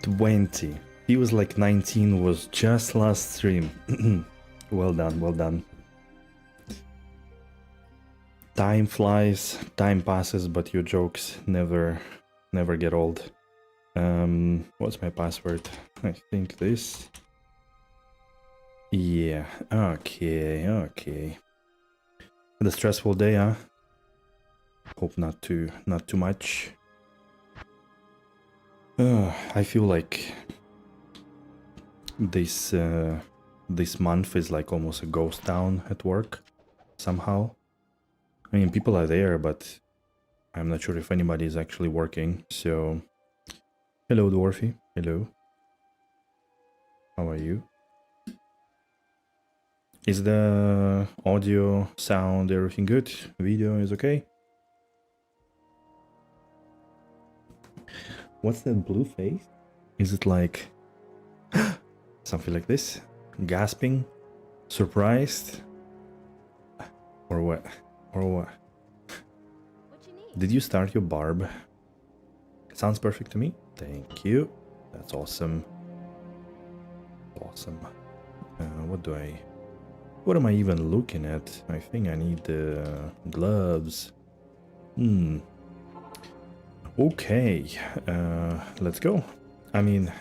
20. He was like 19, was just last stream. Well done, well done. Time flies, time passes, but your jokes never get old. What's my password? I think this. Yeah, okay. Had a stressful day, huh? Hope not too much. I feel like this month is like almost a ghost town at work somehow. I mean, people are there, but I'm not sure if anybody is actually working. So, hello, Dwarfy. Hello. How are you? Is the audio, sound, everything good? Video is okay? What's that blue face? Is it like something like this? Gasping? Surprised? Or what? Or what? Did you start your barb? Sounds perfect to me. Thank you. That's awesome. Awesome. What am I even looking at? I think I need gloves. Okay. Let's go. I mean,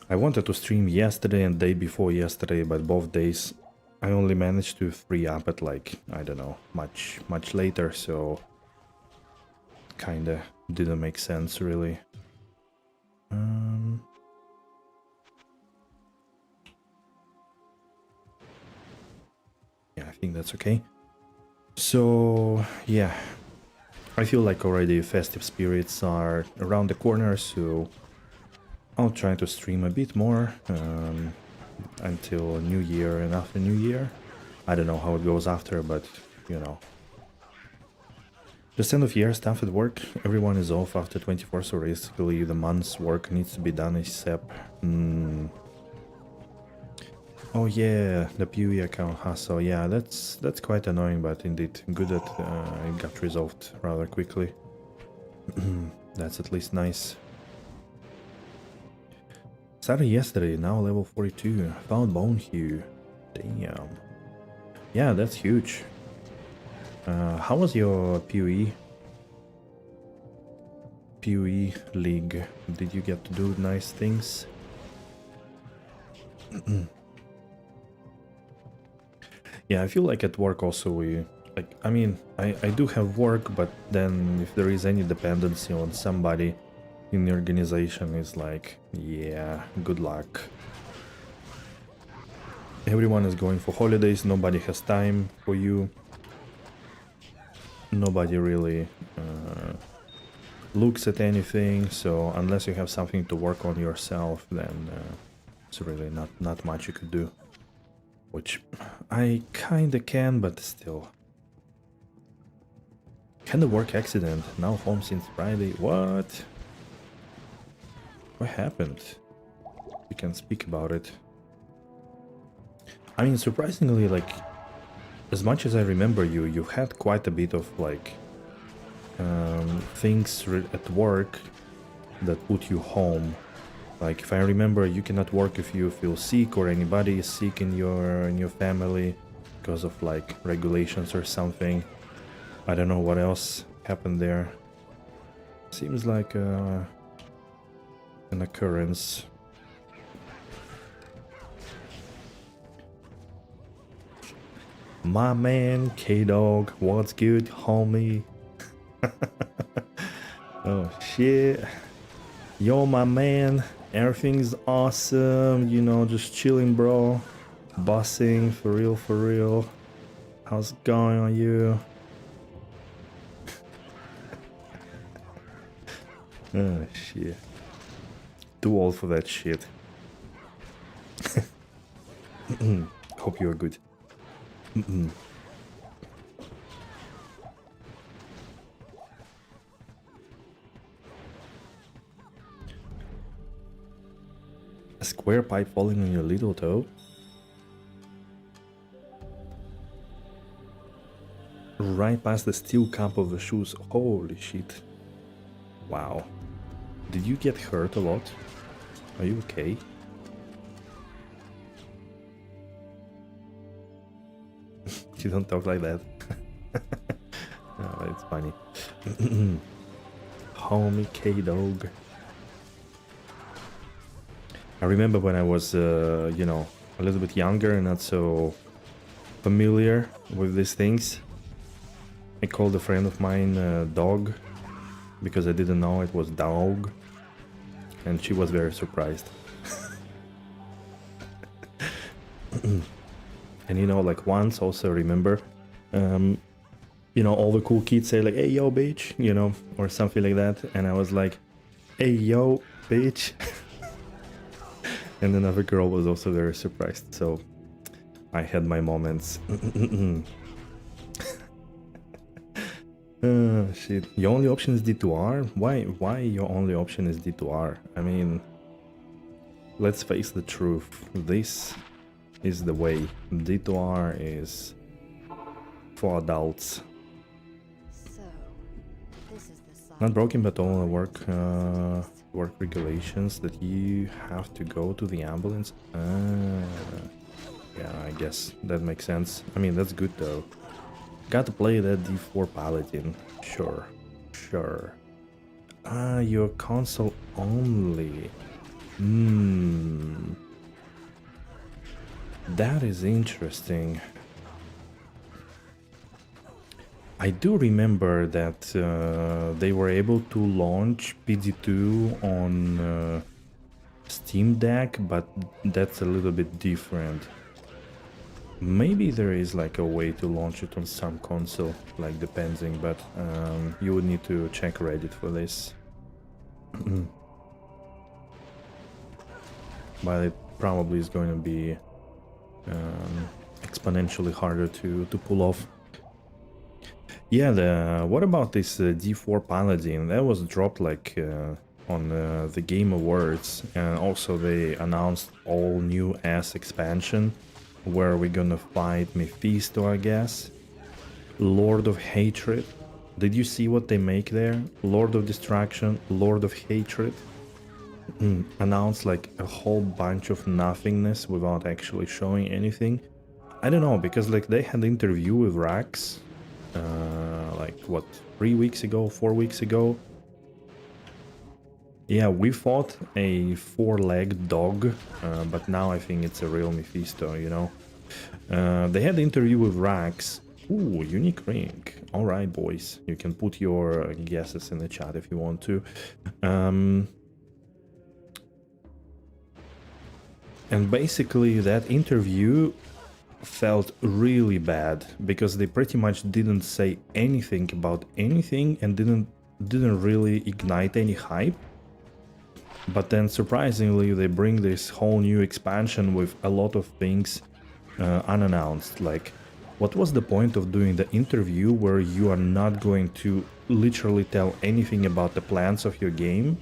I wanted to stream yesterday and day before yesterday, but both days I only managed to free up at like, I don't know, much later, so kinda didn't make sense really. Yeah, I think that's okay. So yeah, I feel like already festive spirits are around the corner, so I'll try to stream a bit more until New Year and after New Year. I don't know how it goes after, but you know. Just end of year stuff at work, everyone is off after 24, so basically the month's work needs to be done except... Oh yeah, the PoE account hassle, yeah, that's quite annoying, but indeed good that it got resolved rather quickly. That's at least nice. Started yesterday, now level 42, found bone hue. Damn. Yeah, that's huge. How was your PoE? PoE league? Did you get to do nice things? Yeah, I feel like at work also we... Like, I mean, I do have work, but then if there is any dependency on somebody in the organization, it's like, yeah, good luck. Everyone is going for holidays, nobody has time for you. Nobody really looks at anything, so unless you have something to work on yourself, then it's really not much you could do. Which I kinda can, but still. Kinda work accident, now home since Friday. What? What happened? We can speak about it. I mean, surprisingly, like, as much as I remember you, you had quite a bit of, like, things at work that put you home. Like, if I remember, you cannot work if you feel sick or anybody is sick in your family because of, like, regulations or something. I don't know what else happened there. Seems like an occurrence. My man, K-Dog, what's good, homie? Oh shit. Yo, my man, everything's awesome, you know, just chilling, bro. Bossing, for real, for real. How's it going on you? Oh shit. Too old for that shit. Hope you're good. A square pipe falling on your little toe? Right past the steel cup of the shoes. Holy shit. Wow. Did you get hurt a lot? Are you okay? You don't talk like that. Oh, it's funny. Homie K-Dog. I remember when I was, you know, a little bit younger and not so familiar with these things. I called a friend of mine dog because I didn't know it was dog, and she was very surprised. And you know, like once also remember, you know, all the cool kids say like, "Hey yo, bitch," you know, or something like that, and I was like, "Hey yo, bitch." And another girl was also very surprised, so I had my moments. Shit. Your only option is D2R? Why your only option is D2R? I mean, let's face the truth. This is the way. D2R is for adults. So, this is the side Not broken, but all work regulations that you have to go to the ambulance. Yeah, I guess that makes sense. I mean, that's good though. Got to play that D4 Paladin. Sure. Ah, you're console only. That is interesting. I do remember that they were able to launch PD2 on Steam Deck, but that's a little bit different. Maybe there is like a way to launch it on some console, like depending, but you would need to check Reddit for this. But it probably is going to be exponentially harder to pull off. Yeah, what about this D4 Paladin? That was dropped like on the Game Awards, and also they announced all new ass expansion where we're gonna fight Mephisto, I guess. Lord of Hatred. Did you see what they make there? Lord of Destruction, Lord of Hatred. Announced like a whole bunch of nothingness without actually showing anything. I don't know, because like they had an interview with Rax like what, 3 weeks ago, 4 weeks ago. Yeah, we fought a 4-legged dog, but now I think it's a real Mephisto, you know. They had the interview with Rax. Ooh, unique ring. Alright, boys, you can put your guesses in the chat if you want to. And basically that interview felt really bad because they pretty much didn't say anything about anything and didn't really ignite any hype. But then surprisingly they bring this whole new expansion with a lot of things unannounced. Like, what was the point of doing the interview where you are not going to literally tell anything about the plans of your game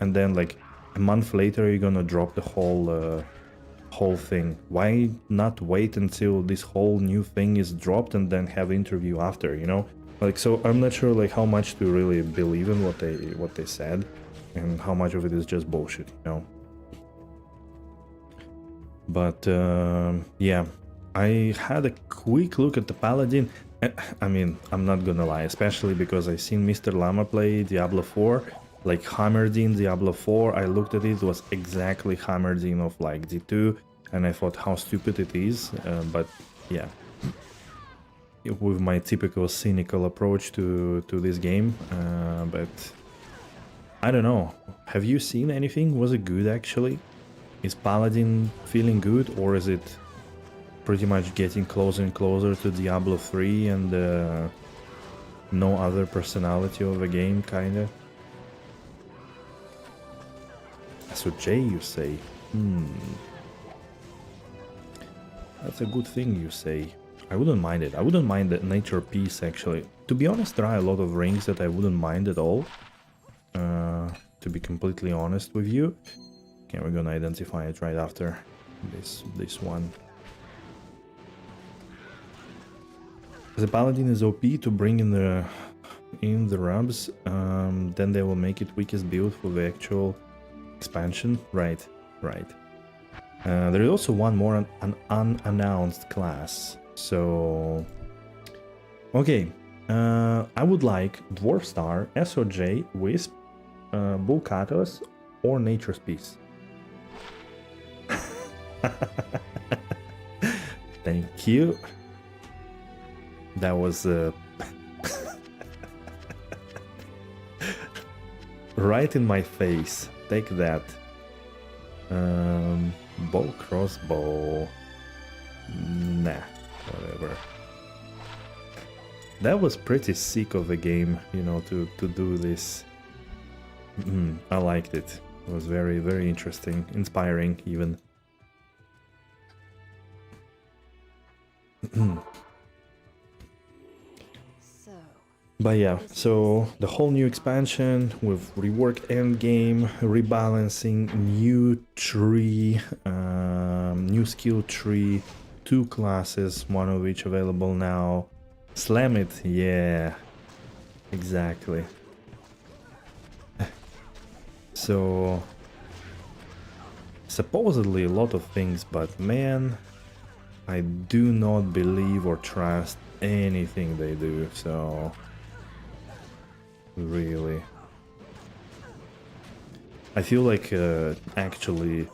and then like a month later you're gonna drop the whole thing? Why not wait until this whole new thing is dropped and then have interview after, you know? Like, so I'm not sure like how much to really believe in what they said and how much of it is just bullshit, you know? But yeah, I had a quick look at the Paladin. I mean, I'm not gonna lie, especially because I seen Mr. Llama play Diablo 4, like Hammerdin Diablo 4. I looked at it, it was exactly Hammerdin of like D2, and I thought how stupid it is. But yeah, with my typical cynical approach to this game. But I don't know. Have you seen anything? Was it good actually? Is Paladin feeling good, or is it pretty much getting closer and closer to Diablo 3 and no other personality of the game, kinda? So Jay, you say? That's a good thing you say. I wouldn't mind it. I wouldn't mind the nature piece actually. To be honest, there are a lot of rings that I wouldn't mind at all. To be completely honest with you. Okay, we're gonna identify it right after this one. The Paladin is OP to bring in the in the rubs, then they will make it weakest build for the actual expansion. Right, right. There is also one more an unannounced class. So, okay. I would like Dwarf Star, SOJ, Wisp, Bulkatos, or Nature's Peace. Thank you. That was right in my face. Take that. Bow, crossbow. Nah, whatever. That was pretty sick of a game, you know, to do this. I liked it. It was very, very interesting, inspiring even. But yeah, so the whole new expansion with reworked endgame, rebalancing, new tree, new skill tree, 2 classes, one of which available now. Slam it, yeah, exactly. So, supposedly a lot of things, but man, I do not believe or trust anything they do, so really. I feel like actually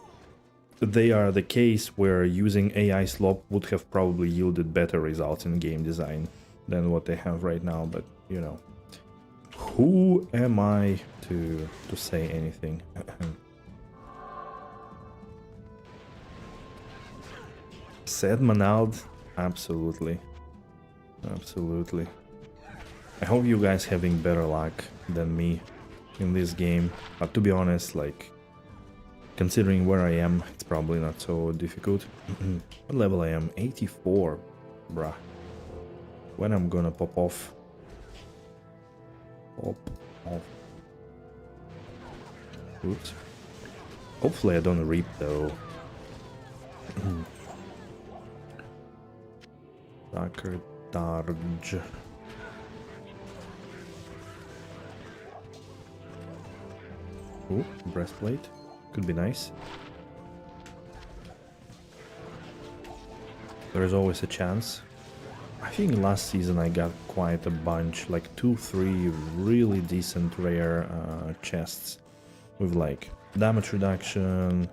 they are the case where using AI slop would have probably yielded better results in game design than what they have right now, but you know, who am I to say anything? Said Manald, absolutely, absolutely. I hope you guys having better luck than me in this game, but to be honest, like, considering where I am, it's probably not so difficult. What level I am? 84, bruh. When I'm gonna pop off? Pop off. Oops. Hopefully I don't reap though. Darker Darge. Ooh, breastplate. Could be nice. There's always a chance. I think last season I got quite a bunch, like 2-3 really decent rare chests with like damage reduction,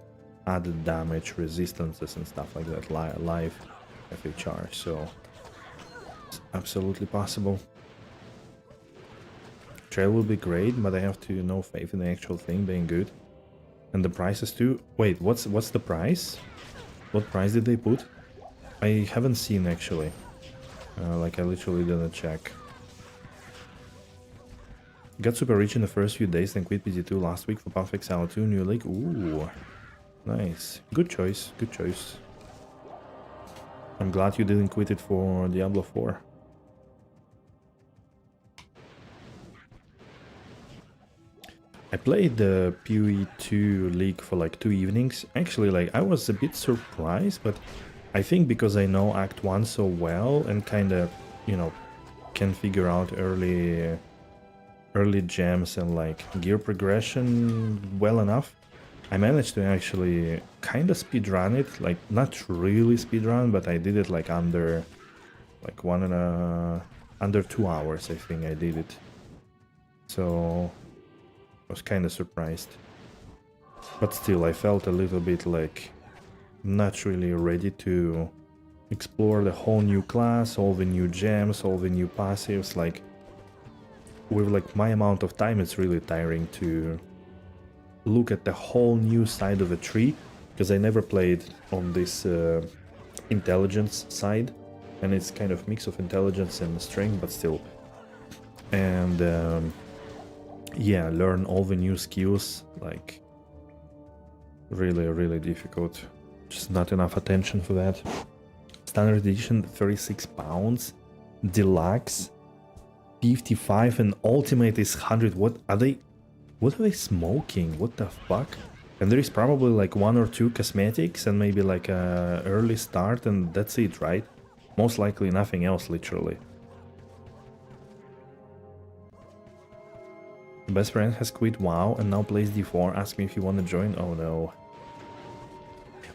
added damage, resistances and stuff like that, live FHR, so it's absolutely possible. Trail will be great, but I have to know faith in the actual thing being good. And the prices too. Wait, what's the price? What price did they put? I haven't seen actually. Like I literally didn't check. Got super rich in the first few days, then quit PD2 last week for Path of Exile 2 New League. Ooh, nice. Good choice, good choice. I'm glad you didn't quit it for Diablo 4. I played the PoE2 League for like 2 evenings. Actually, like, I was a bit surprised, but I think because I know Act 1 so well and kind of, you know, can figure out early gems and like gear progression well enough, I managed to actually kind of speedrun it. Like, not really speedrun, but I did it like under under 2 hours, I think I did it. So I was kind of surprised, but still I felt a little bit like not really ready to explore the whole new class, all the new gems, all the new passives. Like, with like my amount of time, it's really tiring to look at the whole new side of a tree, because I never played on this intelligence side, and it's kind of mix of intelligence and strength, but still. And yeah, learn all the new skills, like really difficult. Just not enough attention for that. Standard edition, 36 pounds. Deluxe, 55, and ultimate is 100. What are they smoking? What the fuck? And there is probably like 1 or 2 cosmetics and maybe like a early start, and that's it, right? Most likely nothing else, literally. Best friend has quit WoW and now plays D4. Ask me if you want to join. Oh no.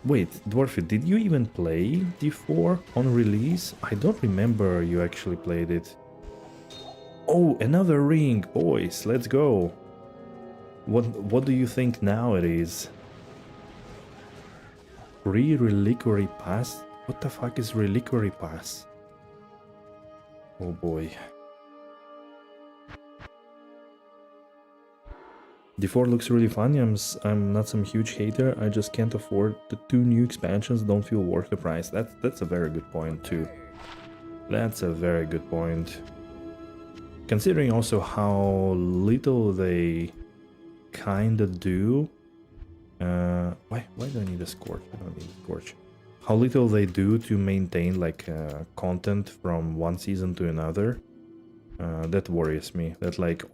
Wait, Dwarfy, did you even play D4 on release? I don't remember you actually played it. Oh, another ring, boys, let's go. What do you think now it is? Reliquary Pass? What the fuck is Reliquary Pass? Oh boy. D4 looks really fun. I'm not some huge hater. I just can't afford the 2 new expansions. Don't feel worth the price. That's a very good point too. That's a very good point. Considering also how little they kinda do. Why do I need a scorch? I don't need a scorch. How little they do to maintain like content from one season to another. That worries me. That like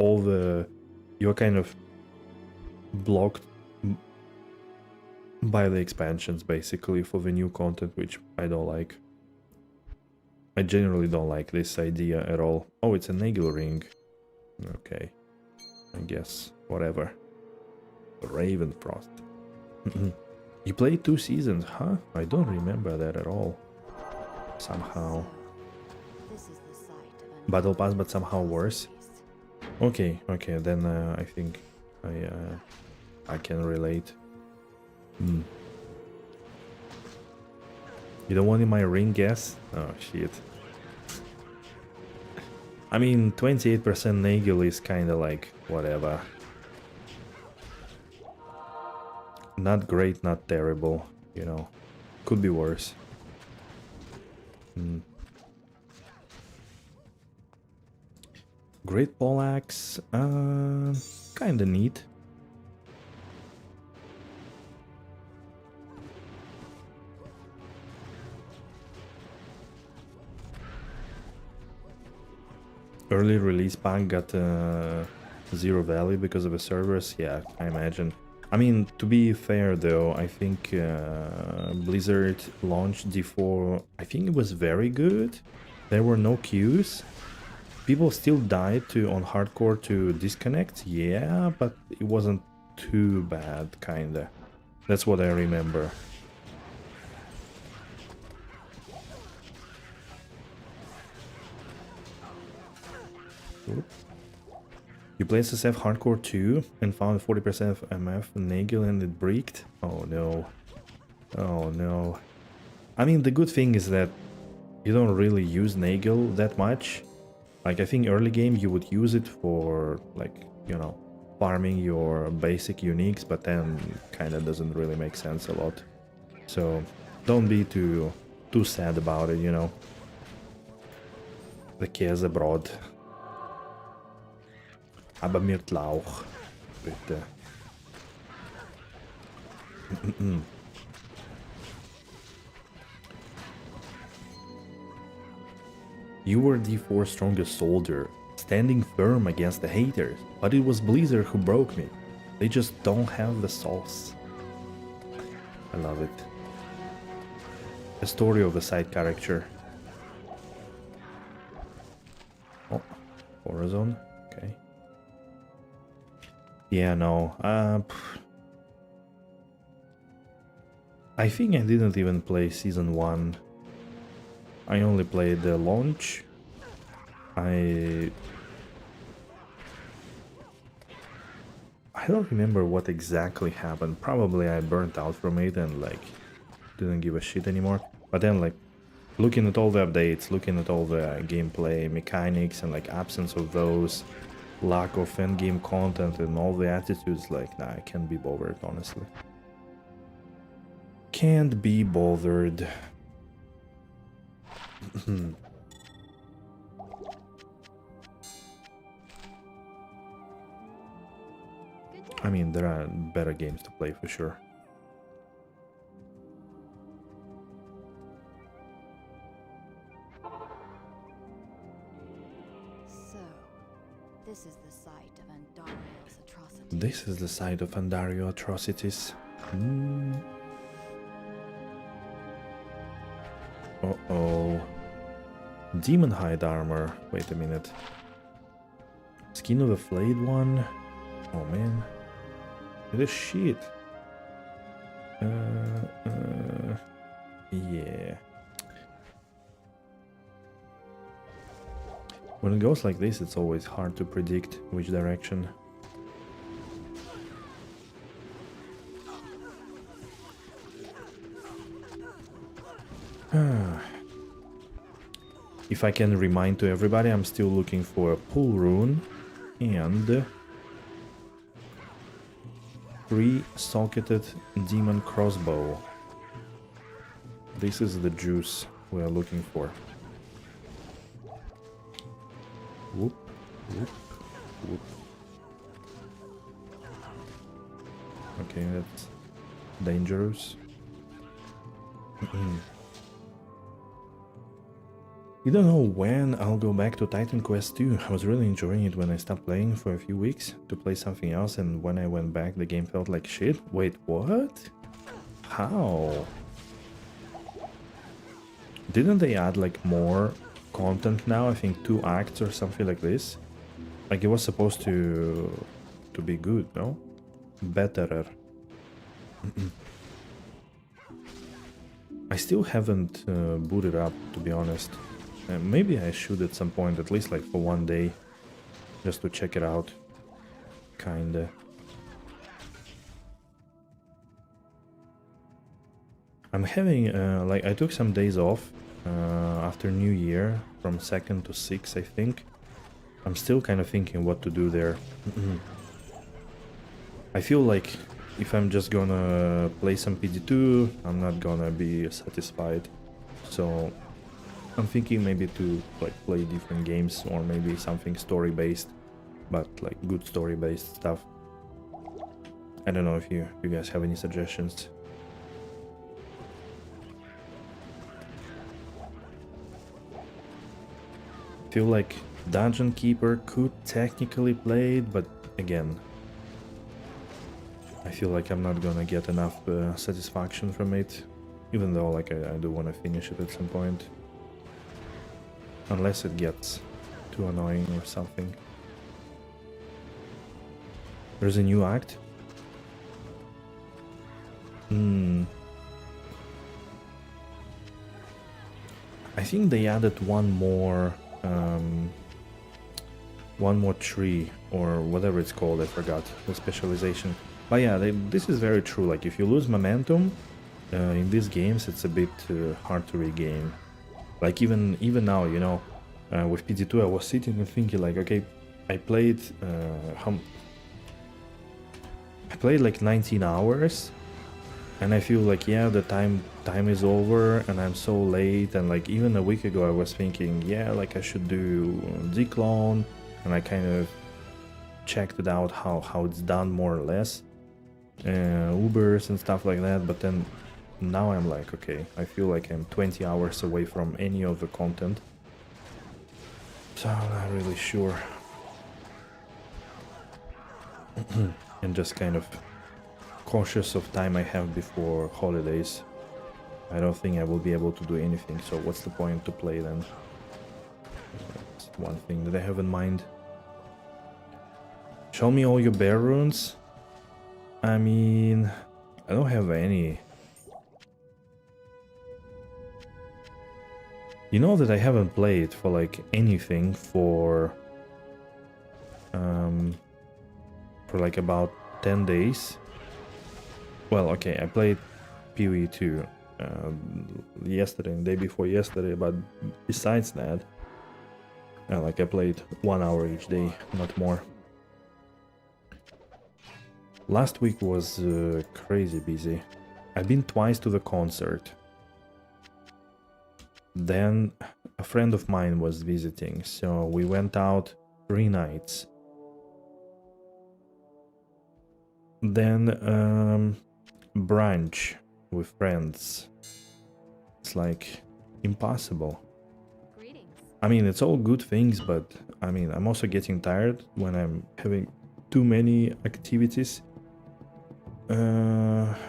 you're kind of blocked by the expansions basically for the new content, which I don't like. I generally don't like this idea at all. Oh, it's a Nagel ring. Okay, I guess whatever. Ravenfrost. You played 2 seasons, huh? I don't remember that at all. Somehow. This is the site of an Battle Pass, but somehow worse. Okay, then I think I can relate. You don't want in my ring guess? Oh shit. I mean, 28% Nagel is kinda like whatever. Not great, not terrible, you know. Could be worse. Great Poleaxe, kinda neat. Early release pack got zero value because of the servers. Yeah, I imagine. I mean, to be fair though, I think Blizzard launched D4. I think it was very good. There were no queues. People still died on hardcore to disconnect. Yeah, but it wasn't too bad, kinda. That's what I remember. You played SSF Hardcore 2 and found 40% of MF Nagel and it breaked? Oh no. Oh no. I mean, the good thing is that you don't really use Nagel that much. Like, I think early game you would use it for, like, you know, farming your basic uniques, but then kinda doesn't really make sense a lot. So, don't be too sad about it, you know. The Käse abroad. Aber mir Lauch, bitte. You were D4's strongest soldier, standing firm against the haters, but it was Blizzard who broke me. They just don't have the sauce. I love it. A story of a side character. Oh, Horizon. Okay. Yeah, no. I think I didn't even play Season 1. I only played the launch. I don't remember what exactly happened. Probably I burnt out from it and like didn't give a shit anymore. But then like looking at all the updates, looking at all the gameplay mechanics and like absence of those, lack of endgame content and all the attitudes, like nah, I can't be bothered, honestly. Can't be bothered. I mean, there are better games to play for sure. So, this is the site of Andario's atrocities. This is the site of Andario atrocities. Uh-oh. Demon hide armor. Wait a minute. Skin of the flayed one. Oh man. This shit. Yeah. When it goes like this, it's always hard to predict which direction. If I can remind to everybody, I'm still looking for a pull rune and 3-socketed demon crossbow. This is the juice we are looking for. Whoop, whoop, whoop. Okay, that's dangerous. You don't know when I'll go back to Titan Quest 2. I was really enjoying it when I stopped playing for a few weeks to play something else, and when I went back the game felt like shit. Wait, what? How? Didn't they add like more content now? I think 2 acts or something like this. Like it was supposed to be good, no? Betterer. I still haven't booted up, to be honest. Maybe I should at some point, at least like for one day, just to check it out. Kinda. I'm having, like, I took some days off after New Year, from 2nd to 6th, I think. I'm still kind of thinking what to do there. I feel like if I'm just gonna play some PD2, I'm not gonna be satisfied. So I'm thinking maybe to like play different games, or maybe something story-based, but like good story-based stuff. I don't know if you guys have any suggestions. Feel like Dungeon Keeper could technically play it, but again, I feel like I'm not gonna get enough satisfaction from it, even though like I do want to finish it at some point. Unless it gets too annoying or something. There's a new act? I think they added one more tree, or whatever it's called, I forgot the specialization. But yeah, this is very true. Like if you lose momentum in these games, it's a bit hard to regain. Like even now, you know, with PD2 I was sitting and thinking like, okay, I played like 19 hours, and I feel like, yeah, the time is over and I'm so late. And like even a week ago I was thinking, yeah, like I should do Declone, and I kind of checked it out how it's done more or less, Ubers and stuff like that. But then now I'm like, okay, I feel like I'm 20 hours away from any of the content, so I'm not really sure. And just kind of cautious of time I have before holidays. I don't think I will be able to do anything, so what's the point to play then? That's one thing that I have in mind. Show me all your bear runes. I mean, I don't have any. You know that I haven't played for like anything for like about 10 days. Well, okay, I played PoE2 yesterday and the day before yesterday, but besides that, like I played 1 hour each day, not more. Last week was crazy busy. I've been twice to the concert. Then a friend of mine was visiting, so we went out 3 nights. Then brunch with friends. It's like impossible. Greetings. I mean, it's all good things, but I mean, I'm also getting tired when I'm having too many activities,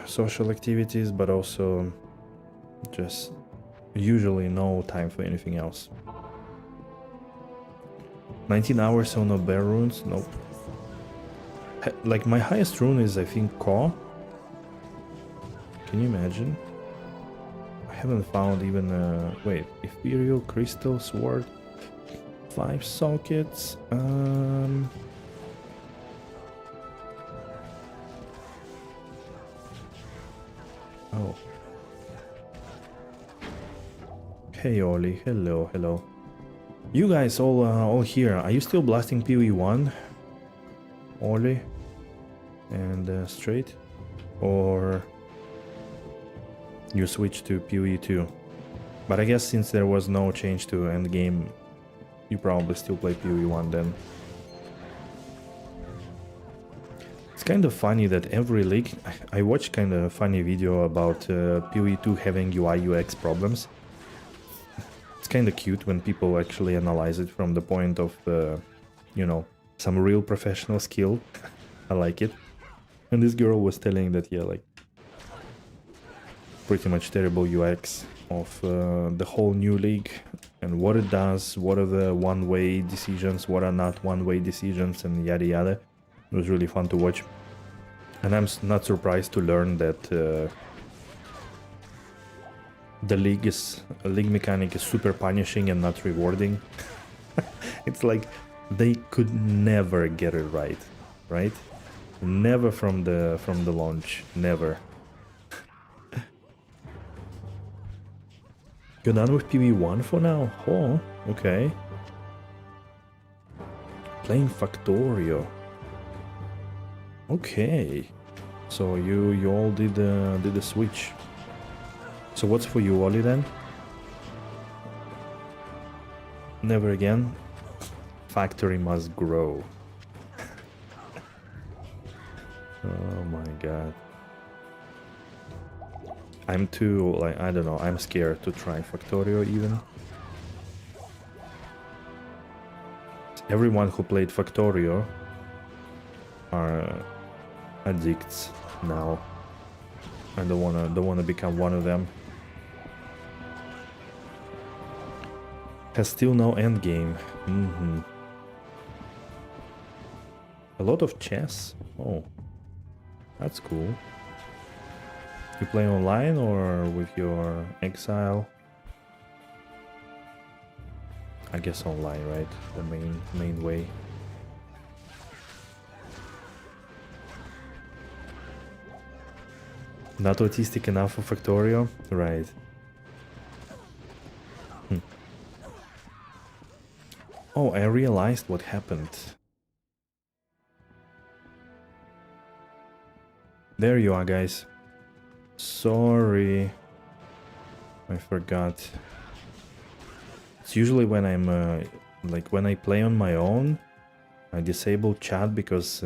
social activities, but also just usually no time for anything else. 19 hours on no bear runes? Nope. Like my highest rune is I think Ko. Can you imagine? I haven't found even wait, Ethereal Crystal Sword. 5 sockets. Oh. Hey Oli, hello, hello. You guys all here. Are you still blasting PoE1? Oli and straight, or you switch to PoE2? But I guess since there was no change to endgame, you probably still play PoE1 then. It's kind of funny that every league... I watched kind of funny video about PoE2 having UI UX problems. It's kind of cute when people actually analyze it from the point of, you know, some real professional skill. I like it. And this girl was telling that, yeah, like, pretty much terrible UX of the whole new league and what it does, what are the one-way decisions, what are not one-way decisions, and yada yada. It was really fun to watch. And I'm not surprised to learn that the league mechanic is super punishing and not rewarding. It's like they could never get it right? Never from the launch, never. You're done with PV1 for now? Oh, okay. Playing Factorio. Okay. So you all did the switch. So what's for you, Oli, then? Never again. Factory must grow. Oh my god. I'm too, like, I don't know, I'm scared to try Factorio even. Everyone who played Factorio are addicts now. I don't wanna become one of them. Has still no endgame. A lot of chess. Oh, that's cool. You play online or with your exile? I guess online, right? The main way. Not autistic enough for Factorio? Right. Oh, I realized what happened. There you are, guys. Sorry. I forgot. It's usually when I'm, like when I play on my own, I disable chat because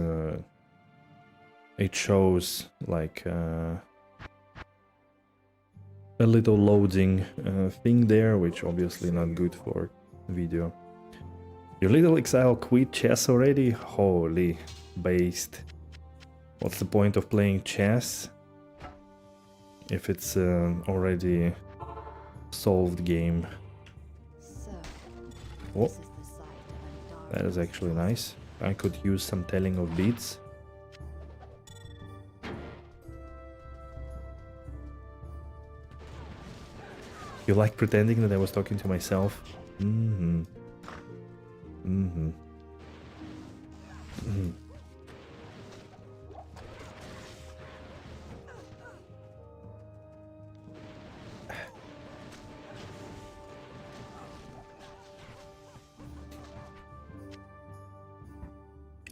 it shows like a little loading thing there, which obviously not good for video. Your little exile quit chess already? Holy based. What's the point of playing chess if it's already solved game? Oh, that is actually nice. I could use some telling of beats. You like pretending that I was talking to myself?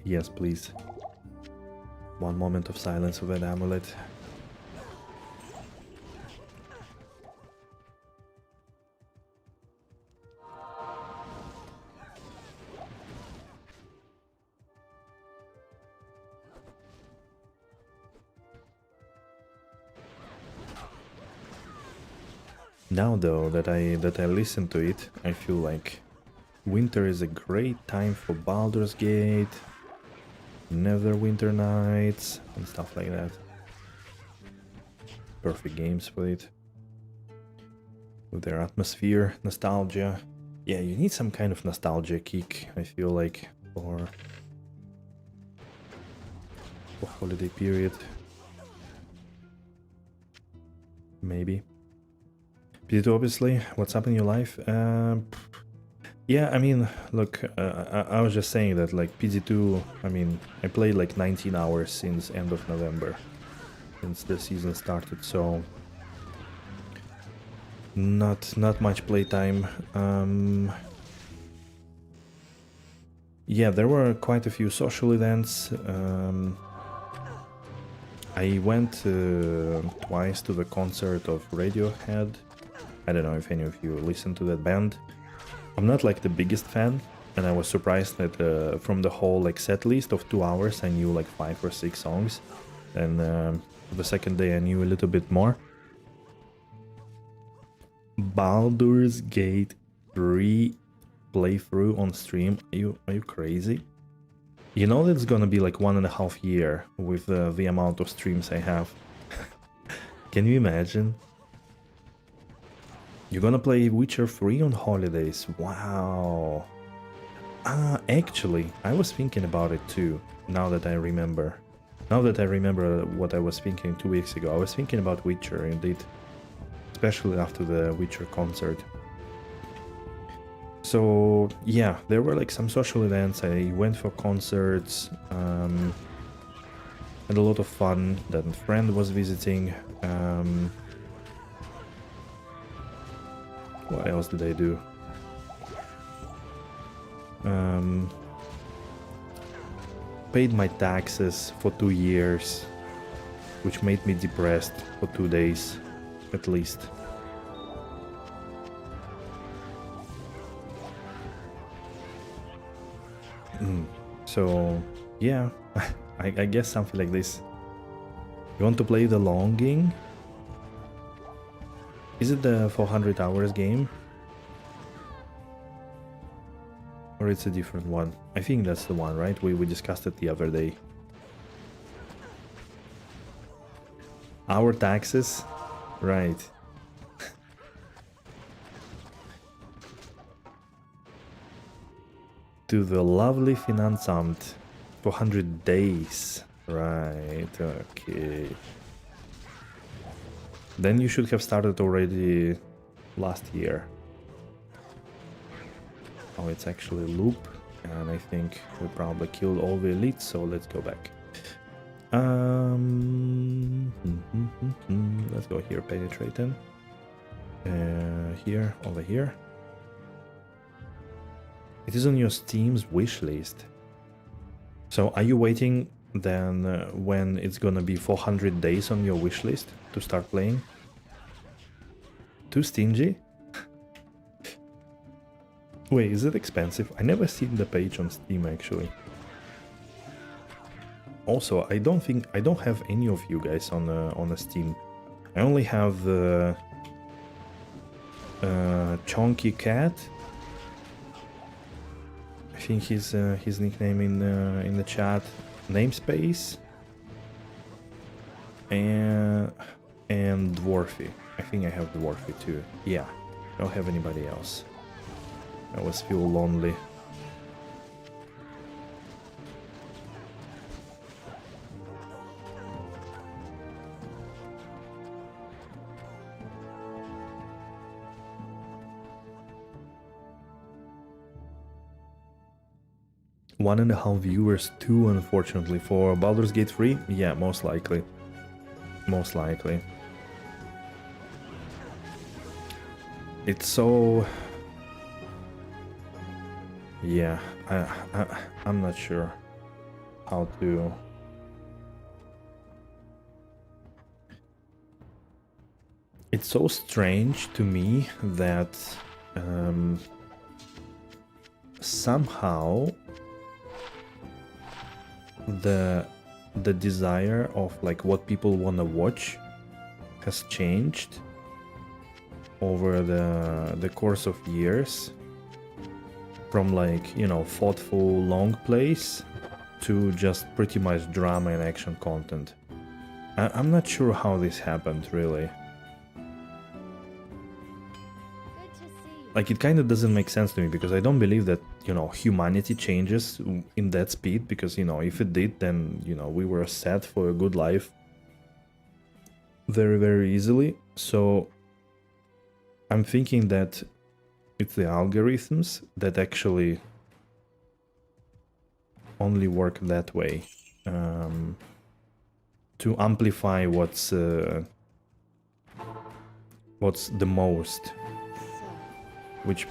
Yes, please. One moment of silence with that amulet. Now though that I listen to it, I feel like winter is a great time for Baldur's Gate, Neverwinter Nights, and stuff like that. Perfect games for it. With their atmosphere, nostalgia. Yeah, you need some kind of nostalgia kick, I feel like, for for holiday period. Maybe. PD2, obviously, what's up in your life? Yeah, I mean, look, I was just saying that, like, PD2, I mean, I played like 19 hours since end of November, since the season started, so not much playtime. Yeah, there were quite a few social events. I went twice to the concert of Radiohead. I don't know if any of you listen to that band. I'm not like the biggest fan, and I was surprised that from the whole like set list of 2 hours I knew like 5 or 6 songs, and the second day I knew a little bit more. Baldur's Gate 3 playthrough on stream. Are you crazy? You know that's gonna be like 1.5 years with the amount of streams I have. Can you imagine? You're gonna play Witcher 3 on holidays. Wow. Actually, I was thinking about it too, now that I remember. Now that I remember what I was thinking 2 weeks ago, I was thinking about Witcher indeed. Especially after the Witcher concert. So yeah, there were like some social events, I went for concerts, had a lot of fun, then a friend was visiting. What else did I do? Paid my taxes for 2 years, which made me depressed for 2 days, at least. So, yeah, I guess something like this. You want to play the long game? Is it the 400 hours game? Or it's a different one? I think that's the one, right? We discussed it the other day. Our taxes? Right. To the lovely Finanzamt. 400 days. Right, okay. Then you should have started already last year. Oh, it's actually loop, and I think we probably killed all the elites, so let's go back. Let's go here, penetrating. Here, over here. It is on your Steam's wish list. So are you waiting then when it's gonna be 400 days on your wish list to start playing? Too stingy? Wait, is it expensive? I never seen the page on Steam actually. Also, I don't have any of you guys on a Steam. I only have the Chonky Cat. I think his nickname in the chat, namespace, and Dwarfy. I think I have Dwarfy too. Yeah, I don't have anybody else. I always feel lonely. One and a half viewers, 2 unfortunately for Baldur's Gate 3. Yeah, most likely. Most likely. It's so... Yeah, I'm not sure how to... It's so strange to me that somehow the desire of like what people want to watch has changed over the course of years, from like, you know, thoughtful long plays to just pretty much drama and action content. I'm not sure how this happened really. like, it kind of doesn't make sense to me, because I don't believe that, you know, humanity changes in that speed, because, you know, if it did, then, you know, we were set for a good life very, very easily. So I'm thinking that it's the algorithms that actually only work that way, to amplify what's the most, So, which,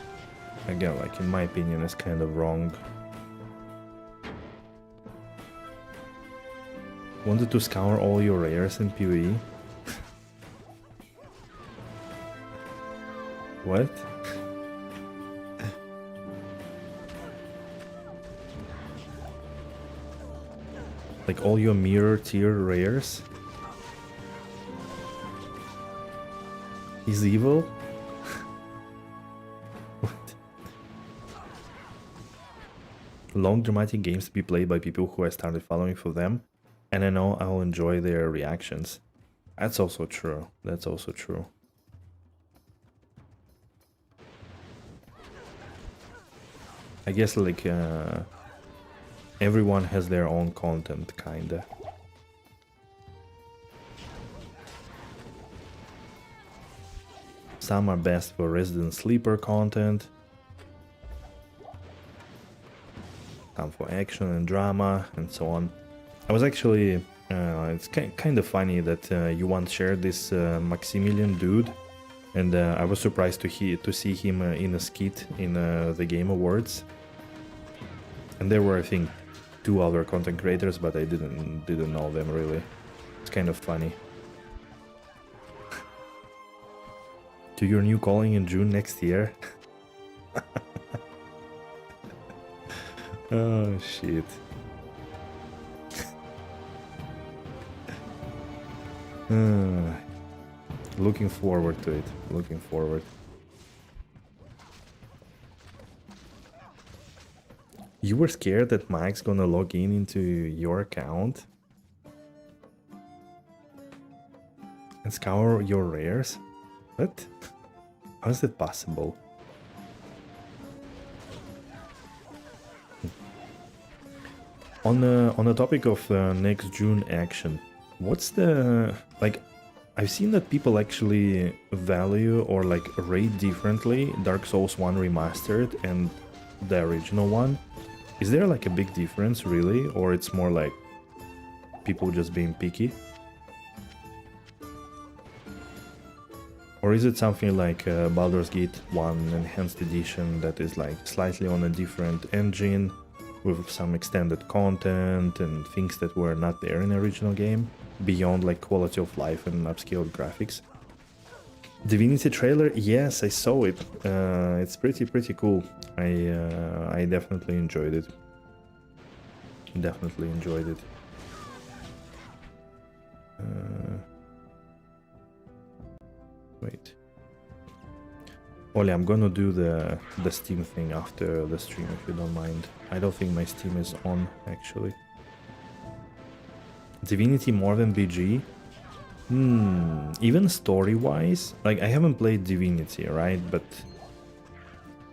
again, like, in my opinion, is kind of wrong. Wanted to scour all your rares in PvE? What? Like all your mirror tier rares? He's evil? What? Long dramatic games to be played by people who I started following for them, and I know I'll enjoy their reactions. That's also true. That's also true. I guess, like, everyone has their own content, kinda. Some are best for resident sleeper content, some for action and drama, and so on. I was actually, it's kind of funny that you once shared this Maximilian dude, and I was surprised to see him in a skit in the Game Awards. And there were, I think, 2 other content creators, but I didn't know them really. It's kind of funny. To your new calling in June next year. Oh shit. Looking forward to it. Looking forward. You were scared that Mike's gonna log into your account and scour your rares? What? How is that possible? On the topic of next June action, what's the, like, I've seen that people actually value or like rate differently Dark Souls 1 Remastered and the original one. Is there like a big difference really, or it's more like people just being picky? Or is it something like Baldur's Gate 1 Enhanced Edition that is like slightly on a different engine with some extended content and things that were not there in the original game, beyond like quality of life and upscaled graphics? Divinity trailer, yes, I saw it. It's pretty cool. I definitely enjoyed it. Definitely enjoyed it. Wait. Oli, I'm gonna do the Steam thing after the stream, if you don't mind. I don't think my Steam is on, actually. Divinity more than BG? Even story-wise, like, I haven't played Divinity, right? But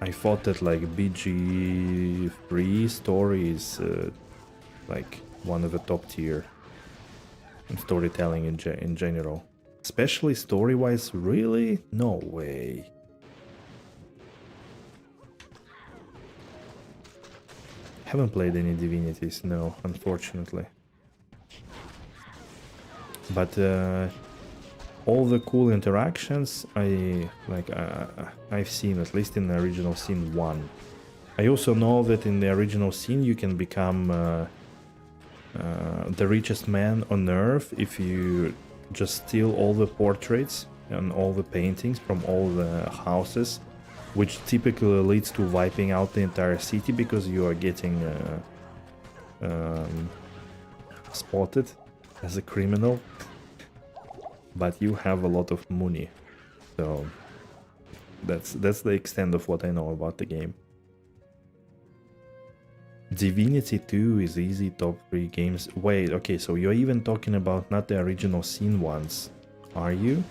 I thought that, like, BG3 story is, like, one of the top tier in storytelling in general. Especially story-wise, really? No way. Haven't played any Divinities, no, unfortunately. But all the cool interactions I've seen, at least in the original Sin 1. I also know that in the original Sin you can become the richest man on Earth if you just steal all the portraits and all the paintings from all the houses, which typically leads to wiping out the entire city because you are getting spotted as a criminal, but you have a lot of money. So that's the extent of what I know about the game. Divinity 2 is easy top 3 games. Wait, okay, so you're even talking about not the original Sin ones, are you?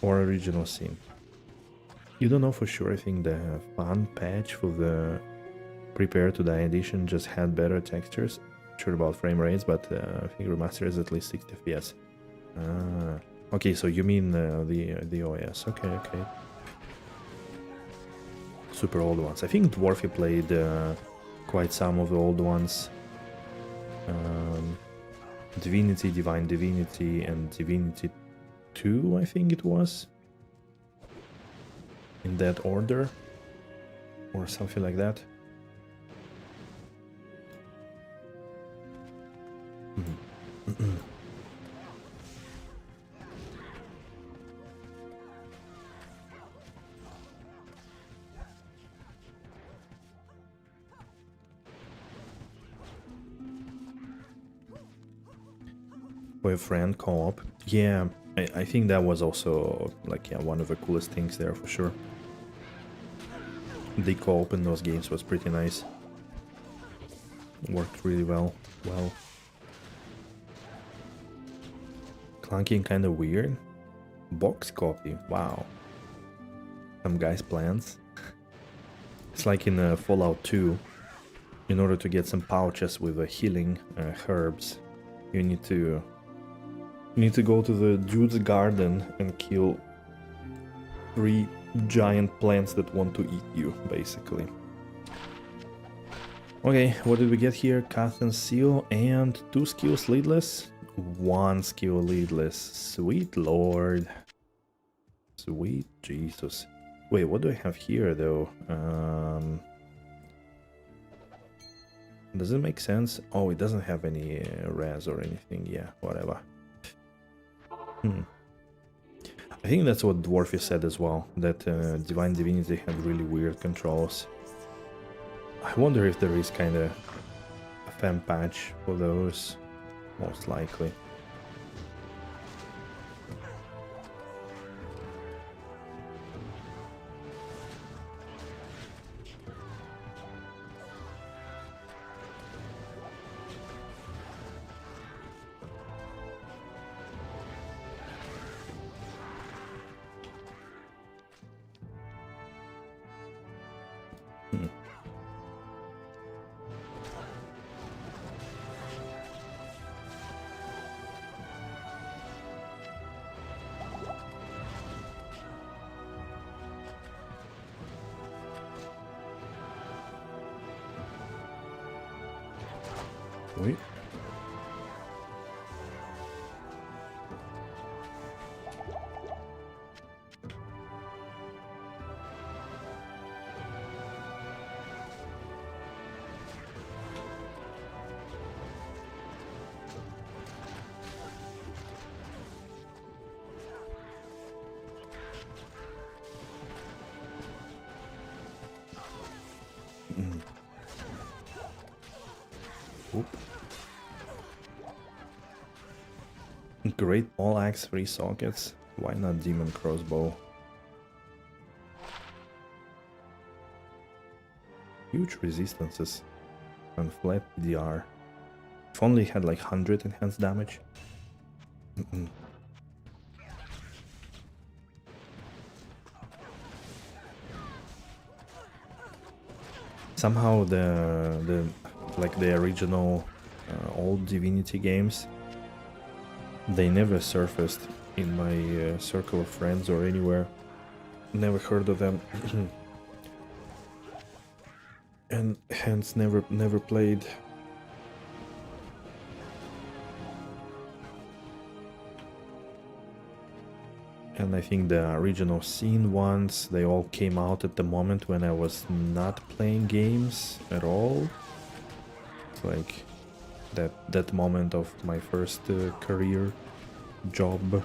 or original scene. You don't know for sure. I think the fun patch for the Prepare to Die edition just had better textures. Not sure about frame rates, but I think remaster is at least 60 FPS. Okay, so you mean the OS? Okay, okay. Super old ones. I think Dwarfy played quite some of the old ones. Divinity, Divine Divinity, and Divinity 2, I think it was. In that order. Or something like that. For a friend co-op, yeah, I think that was also like, yeah, one of the coolest things there for sure. The co-op in those games was pretty nice. Worked really well. Clunky and kind of weird. Box copy, wow. Some guy's plans. It's like in Fallout 2. In order to get some pouches with healing herbs, you need to go to the dude's garden and kill 3 giant plants that want to eat you, basically. Okay, what did we get here? Cast and Seal and 2 skills leadless, 1 skill leadless. Sweet lord. Sweet Jesus. Wait, what do I have here though? Does it make sense? Oh, it doesn't have any res or anything. Yeah, whatever. I think that's what Dwarfy said as well, that Divine Divinity had really weird controls. I wonder if there is kind of a fan patch for those, most likely. Wait. Oop. Great ball axe, 3 sockets. Why not demon crossbow? Huge resistances and flat PDR. If only had like 100 enhanced damage. Somehow the original old Divinity games, they never surfaced in my circle of friends or anywhere. Never heard of them. And hence never played. And I think the original scene ones, they all came out at the moment when I was not playing games at all. It's like that moment of my first career job.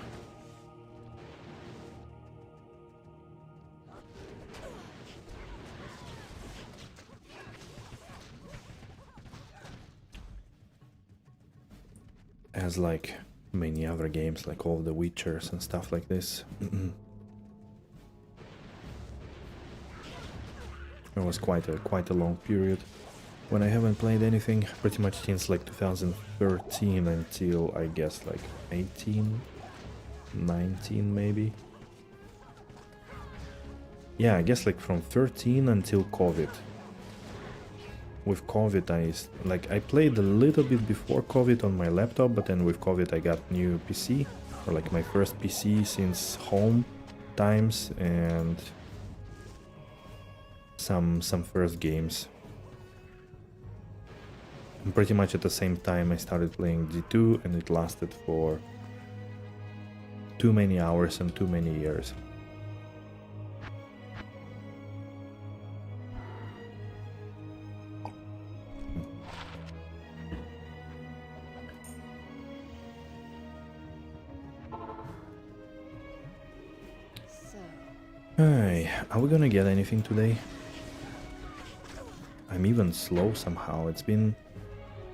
As like many other games, like all the Witchers and stuff like this. It was quite a long period when I haven't played anything, pretty much since like 2013 until I guess like 18, 19 maybe. yeah, I guess like from 13 until COVID. With COVID, I played a little bit before COVID on my laptop, but then with COVID I got new PC, or like my first PC since home times, and some first games. And pretty much at the same time I started playing D2, and it lasted for too many hours and too many years. Hey, are we gonna get anything today? I'm even slow somehow. It's been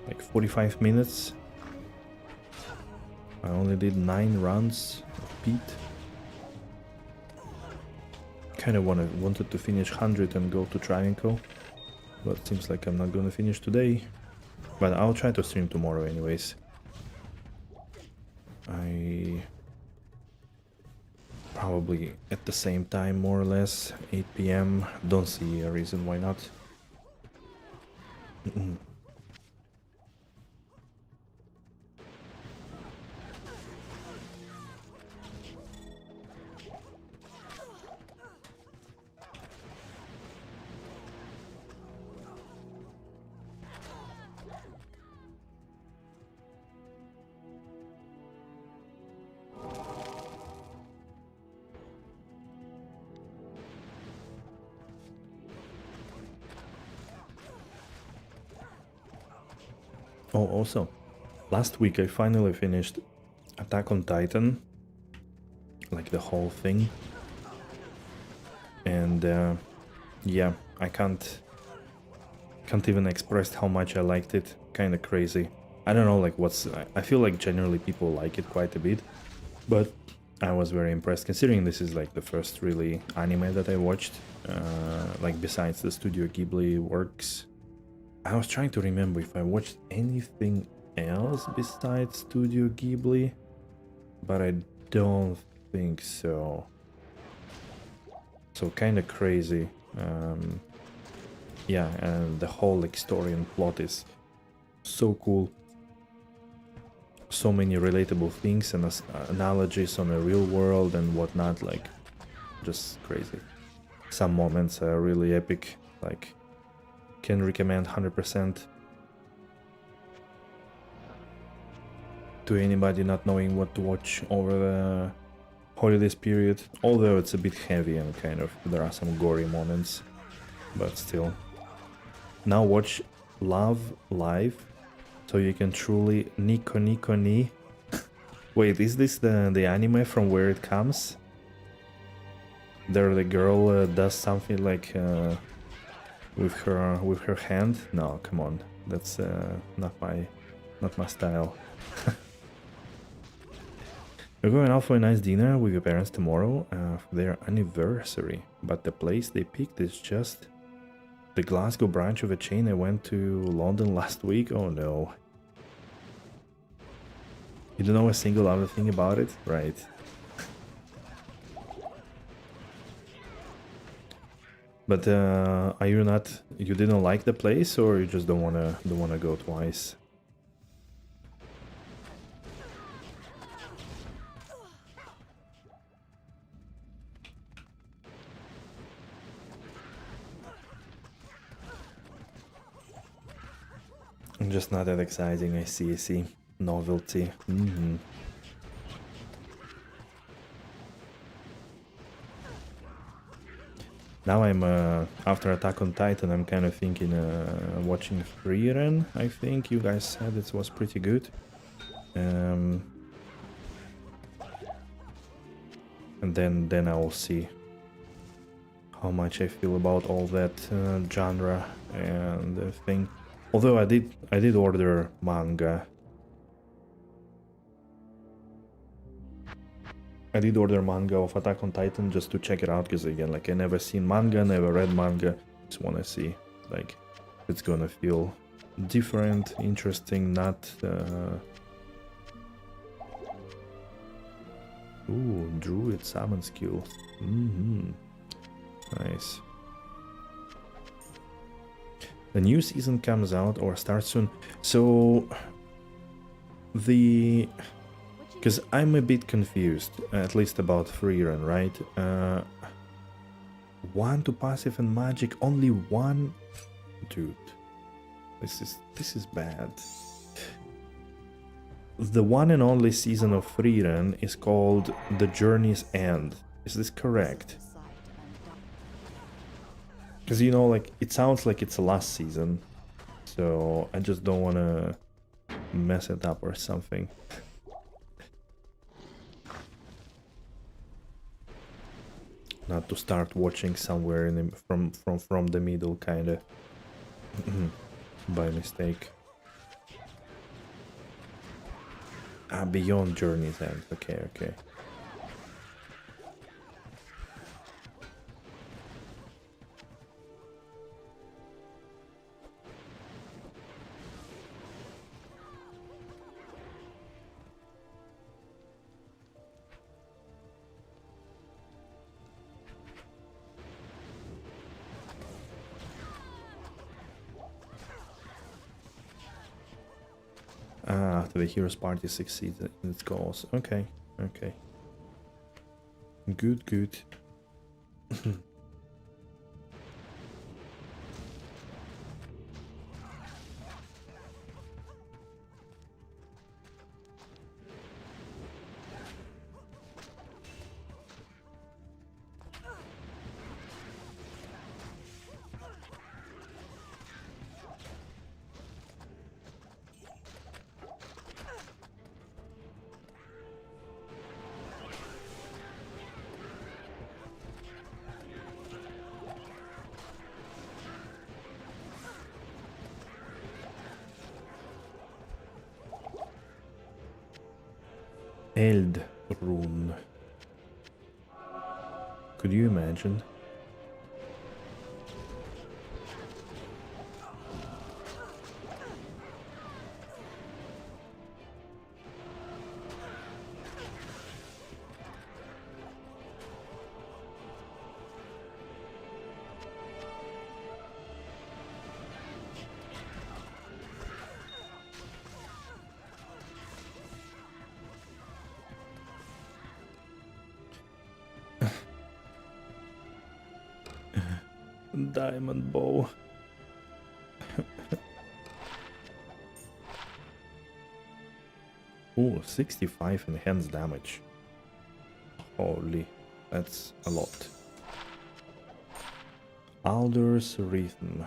like 45 minutes. I only did 9 runs of Pete. Kind of wanted to finish 100 and go to Travincal, but it seems like I'm not gonna finish today. But I'll try to stream tomorrow anyways. I probably at the same time, more or less, 8 PM. Don't see a reason why not. Oh, also, last week I finally finished Attack on Titan, like the whole thing, and yeah, I can't even express how much I liked it. Kind of crazy. I don't know, like I feel like generally people like it quite a bit, but I was very impressed considering this is like the first really anime that I watched, like besides the Studio Ghibli works. I was trying to remember if I watched anything else besides Studio Ghibli, but I don't think so. So kind of crazy. Yeah, and the whole like story and plot is so cool. So many relatable things and analogies on the real world and whatnot, like just crazy. Some moments are really epic, like can recommend 100% to anybody not knowing what to watch over the holidays period, although it's a bit heavy and kind of there are some gory moments, but still. Now watch Love Live so you can truly Nico Nico Ni. Wait, is this the anime from where it comes? There the girl does something like with her hand? No, come on, that's not my style. We're going out for a nice dinner with your parents tomorrow for their anniversary, but the place they picked is just the Glasgow branch of a chain I went to London last week. Oh no. You don't know a single other thing about it? Right. But are you didn't like the place, or you just don't wanna go twice? Just not that exciting, I see. Novelty. Now I'm, after Attack on Titan, I'm kind of thinking watching Frieren, I think. You guys said it was pretty good. And then I will see how much I feel about all that genre and thing. Although I did order manga. I did order manga of Attack on Titan just to check it out, because again, like I never seen manga, never read manga. Just wanna see like it's gonna feel different, interesting, not Ooh, Druid summon skill. Nice. The new season comes out or starts soon. So the... Because I'm a bit confused, at least about free run, right? One to passive and magic, only one? Dude, this is bad. The one and only season of free run is called The Journey's End. Is this correct? Because, you know, like, it sounds like it's the last season. So I just don't want to mess it up or something. Not to start watching somewhere in the, from the middle, kind of. By mistake. Ah, Beyond Journey's End. Okay, okay. After the hero's party succeeds in its goals. Okay, okay. Good, good. Eld rune. Could you imagine? Diamond bow. Ooh, 65 enhanced damage. Holy, that's a lot. Alder's Rhythm.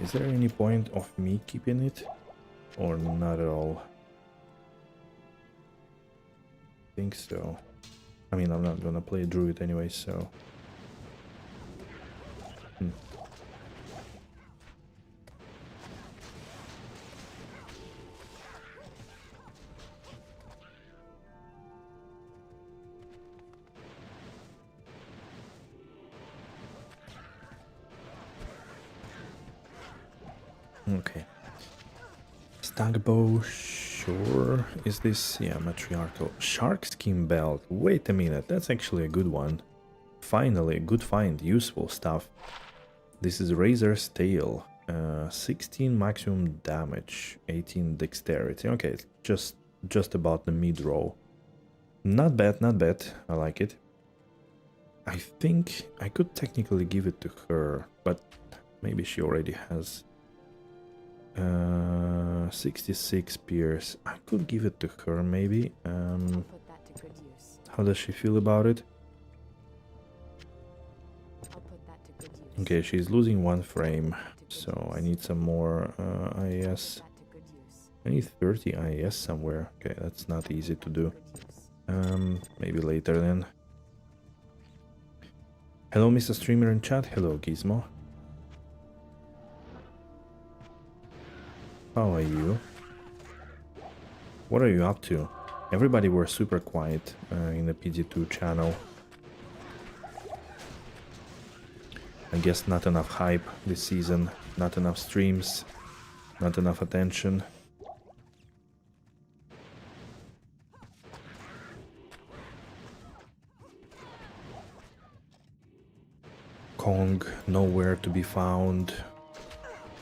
Is there any point of me keeping it? Or not at all? I think so. I mean, I'm not gonna play Druid anyway, so... Okay. Stagbow, sure. Is this... yeah, matriarchal. Shark skin belt. Wait a minute, that's actually a good one. Finally, good find, useful stuff. This is Razor's Tail. 16 maximum damage, 18 dexterity. Okay, it's just about the mid-roll. Not bad, not bad. I like it. I think I could technically give it to her, but maybe she already has 66 pierce. I could give it to her, maybe. How does she feel about it? Okay, she's losing one frame, so I need some more IAS. I need 30 IAS somewhere. Okay, that's not easy to do. Maybe later then. Hello, Mr. Streamer in chat. Hello, Gizmo. How are you? What are you up to? Everybody were super quiet in the PD2 channel. I guess not enough hype this season, not enough streams, not enough attention. Kong nowhere to be found,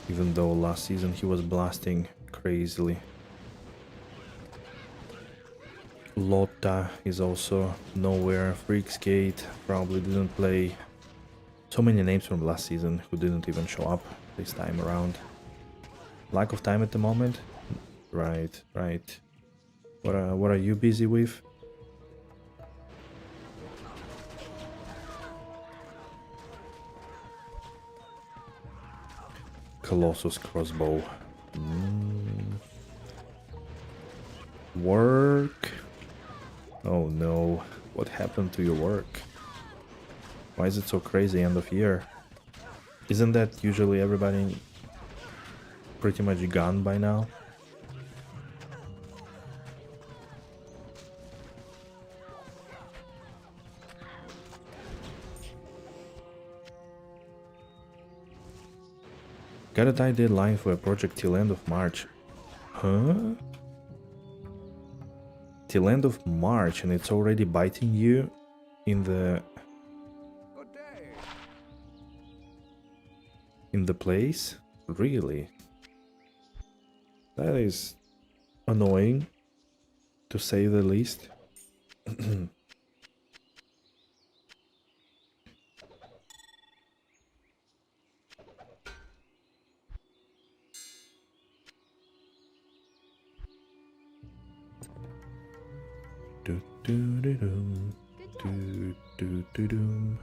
even though last season he was blasting crazily. Lotta is also nowhere. Freaksgate probably didn't play. So many names from last season who didn't even show up this time around. Lack of time at the moment? Right, right. What are you busy with? Colossus crossbow. Work? Oh no, what happened to your work? Why is it so crazy end of year? Isn't that usually everybody pretty much gone by now? Got a tight deadline for a project till end of March. Huh? Till end of March and it's already biting you in the place? Really? That is annoying, to say the least. Do, do, do, do, do, do, do, do.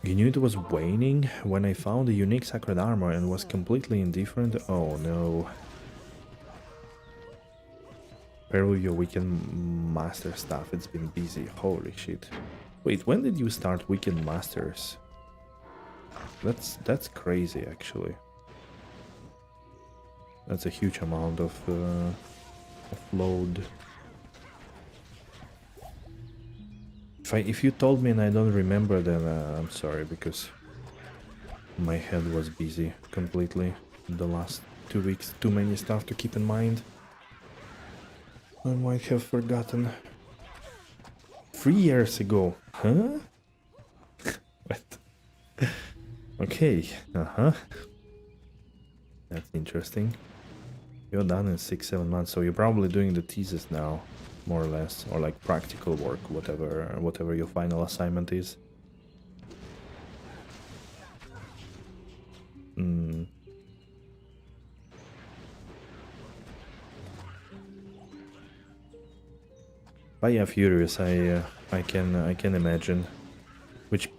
You knew it was waning when I found a unique sacred armor and was completely indifferent? Oh no. Where will your weekend master stuff? It's been busy. Holy shit. Wait, when did you start weekend masters? That's crazy actually. That's a huge amount of load. If you told me and I don't remember, then I'm sorry, because my head was busy completely in the last 2 weeks. Too many stuff to keep in mind. I might have forgotten. 3 years ago, huh? What? Okay, that's interesting. You're done in 6-7 months, so you're probably doing the thesis now, more or less, or like practical work, whatever your final assignment is. But yeah, Furious, I can imagine. Which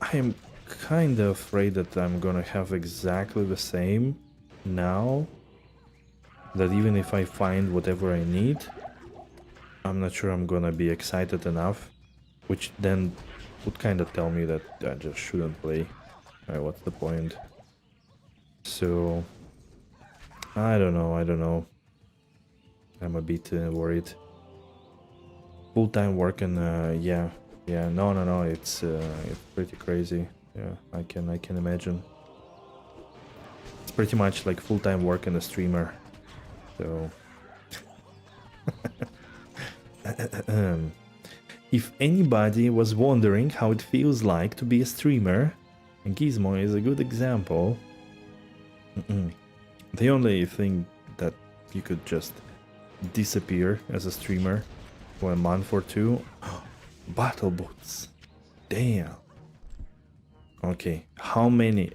I am kind of afraid that I'm gonna have exactly the same now. That even if I find whatever I need, I'm not sure I'm gonna be excited enough. Which then would kind of tell me that I just shouldn't play. What's the point? So I don't know. I'm a bit worried. Full-time work and yeah, no, it's pretty crazy. Yeah, I can imagine. It's pretty much like full-time work and a streamer. So if anybody was wondering how it feels like to be a streamer, Gizmo is a good example. The only thing that you could just disappear as a streamer for a month or two. Battle boots. Damn. Okay, how many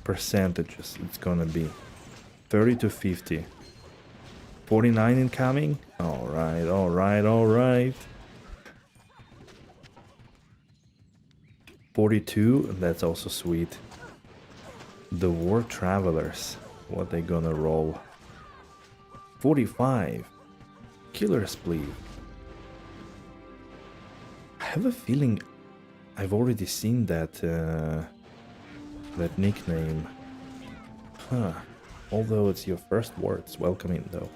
percentages it's gonna be? 30 to 50. 49 incoming? Alright. 42, that's also sweet. The War Travelers, what they gonna roll? 45. Killer Splee. I have a feeling I've already seen that that nickname. Huh. Although it's your first words, welcome in though.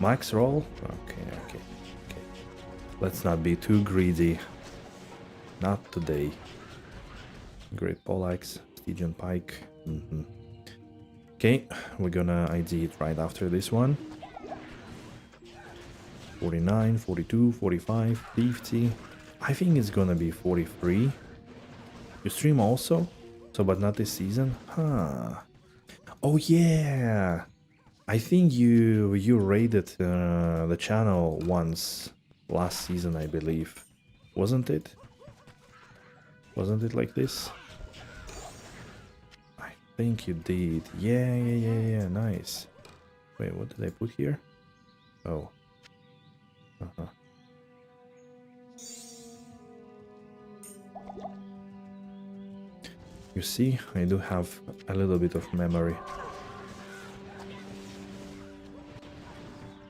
Max roll? Okay. Let's not be too greedy. Not today. Great Poleaxe, Stygian Pike. Okay, we're gonna ID it right after this one. 49, 42, 45, 50. I think it's gonna be 43. You stream also? So, but not this season? Huh. Oh yeah! I think you raided the channel once last season, I believe. Wasn't it? Wasn't it like this? I think you did. Yeah, nice. Wait, what did I put here? Oh. Uh-huh. You see, I do have a little bit of memory.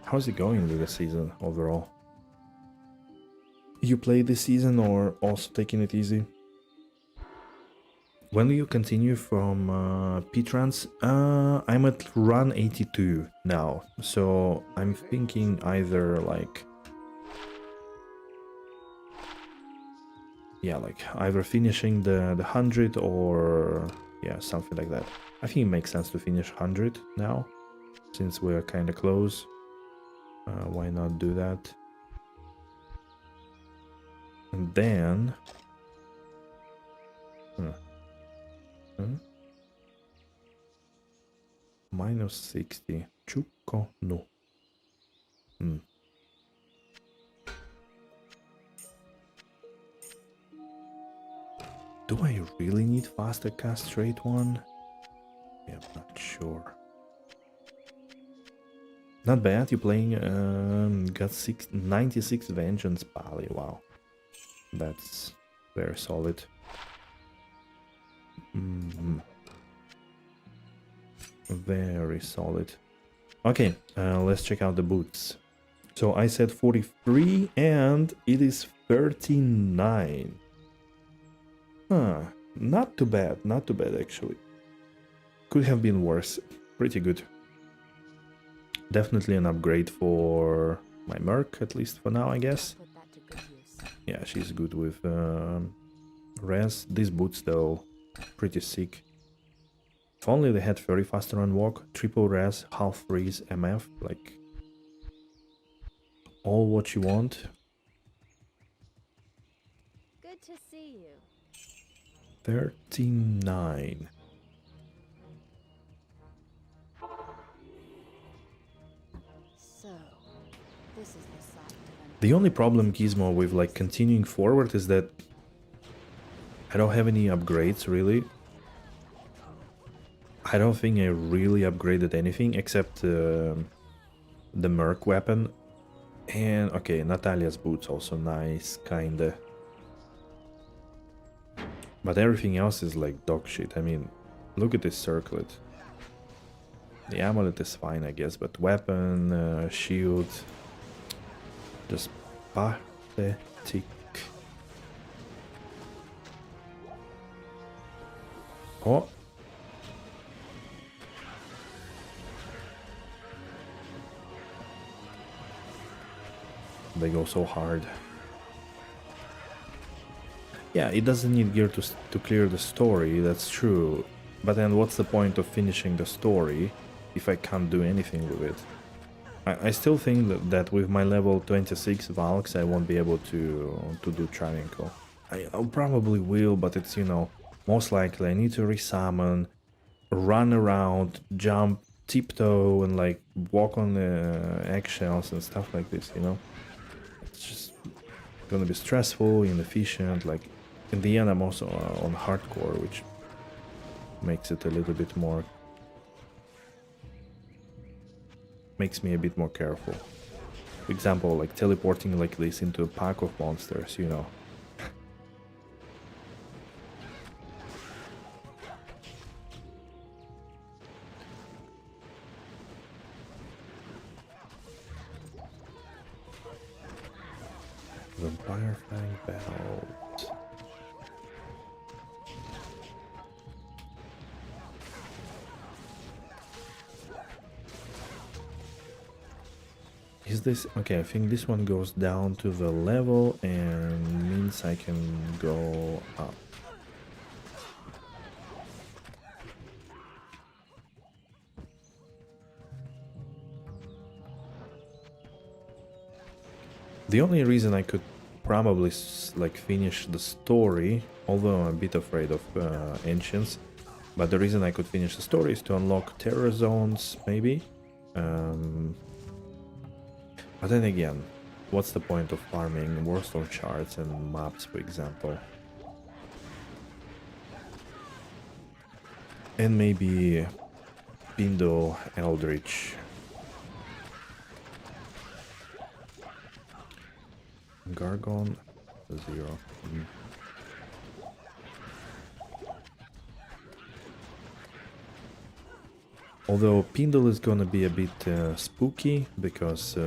How's it going with the season overall? You play this season or also taking it easy? When do you continue from P-Trans? I'm at run 82 now, so I'm thinking either like... Yeah, like either finishing the 100 or... Yeah, something like that. I think it makes sense to finish 100 now, since we're kind of close. Why not do that? And then... Minus 60. Ciucco, no. Do I really need faster cast straight one? Yeah, I'm not sure. Not bad, you're playing, got 96 Vengeance Pally, wow. That's very solid. Very solid. Okay, let's check out the boots. So I said 43 and it is 39. Huh, not too bad actually. Could have been worse, pretty good. Definitely an upgrade for my Merc, at least for now, I guess. Yeah, she's good with res. These boots though, pretty sick. If only they had 30 faster on walk, triple res, half freeze, MF, like all what you want. Good to see you. 39. So, this is the site of The only problem, Gizmo, with like continuing forward is that I don't have any upgrades really. I don't think I really upgraded anything except the Merc weapon. And okay, Natalia's boots also nice, kinda. But everything else is like dog shit. I mean, look at this circlet. The amulet is fine, I guess, but weapon, shield, just pathetic. Oh. They go so hard. Yeah, it doesn't need gear to clear the story, that's true. But then what's the point of finishing the story if I can't do anything with it? I still think that with my level 26 Valks I won't be able to do Travincal. I probably will, but it's, you know, most likely I need to resummon, run around, jump, tiptoe and like walk on the eggshells and stuff like this, you know? It's just gonna be stressful, inefficient, like in the end I'm also on hardcore, which makes it a little bit more... makes me a bit more careful. For example, like teleporting like this into a pack of monsters, you know. Vampire Fang Belt. Is this... okay, I think this one goes down to the level and means I can go up. The only reason I could probably like finish the story, although I'm a bit afraid of ancients, but the reason I could finish the story is to unlock terror zones, maybe. But then again, what's the point of farming Warstone shards and maps, for example? And maybe Pindo Eldritch. Gargon 0. Although Pindle is gonna be a bit spooky because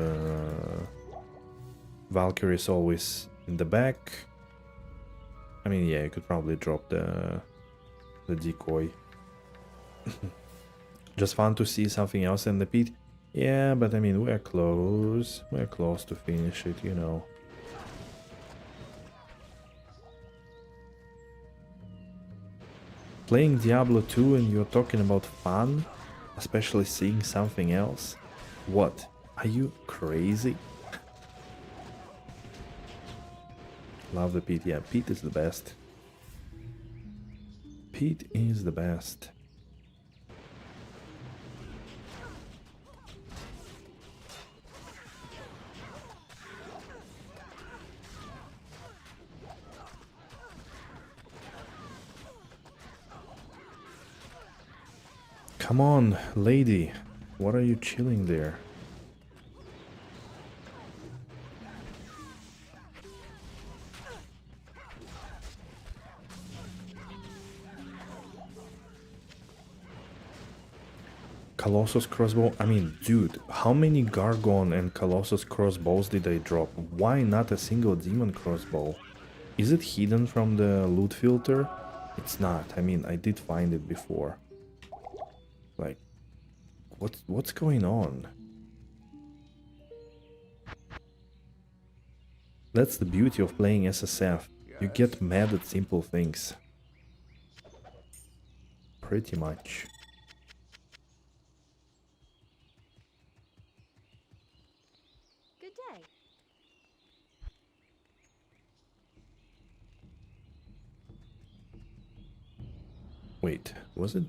Valkyrie is always in the back. I mean, yeah, you could probably drop the decoy. Just fun to see something else in the pit. Yeah, but I mean, we're close. We're close to finish it, you know. Playing Diablo 2 and you're talking about fun, especially seeing something else? What? Are you crazy? Love the Pete. Yeah, Pete is the best. Pete is the best. Come on, lady. What are you chilling there? Colossus crossbow? I mean, dude, how many Gargon and Colossus crossbows did I drop? Why not a single demon crossbow? Is it hidden from the loot filter? It's not. I mean, I did find it before. Like, what's going on? That's the beauty of playing SSF. You get mad at simple things. Pretty much. Good day. Wait, was it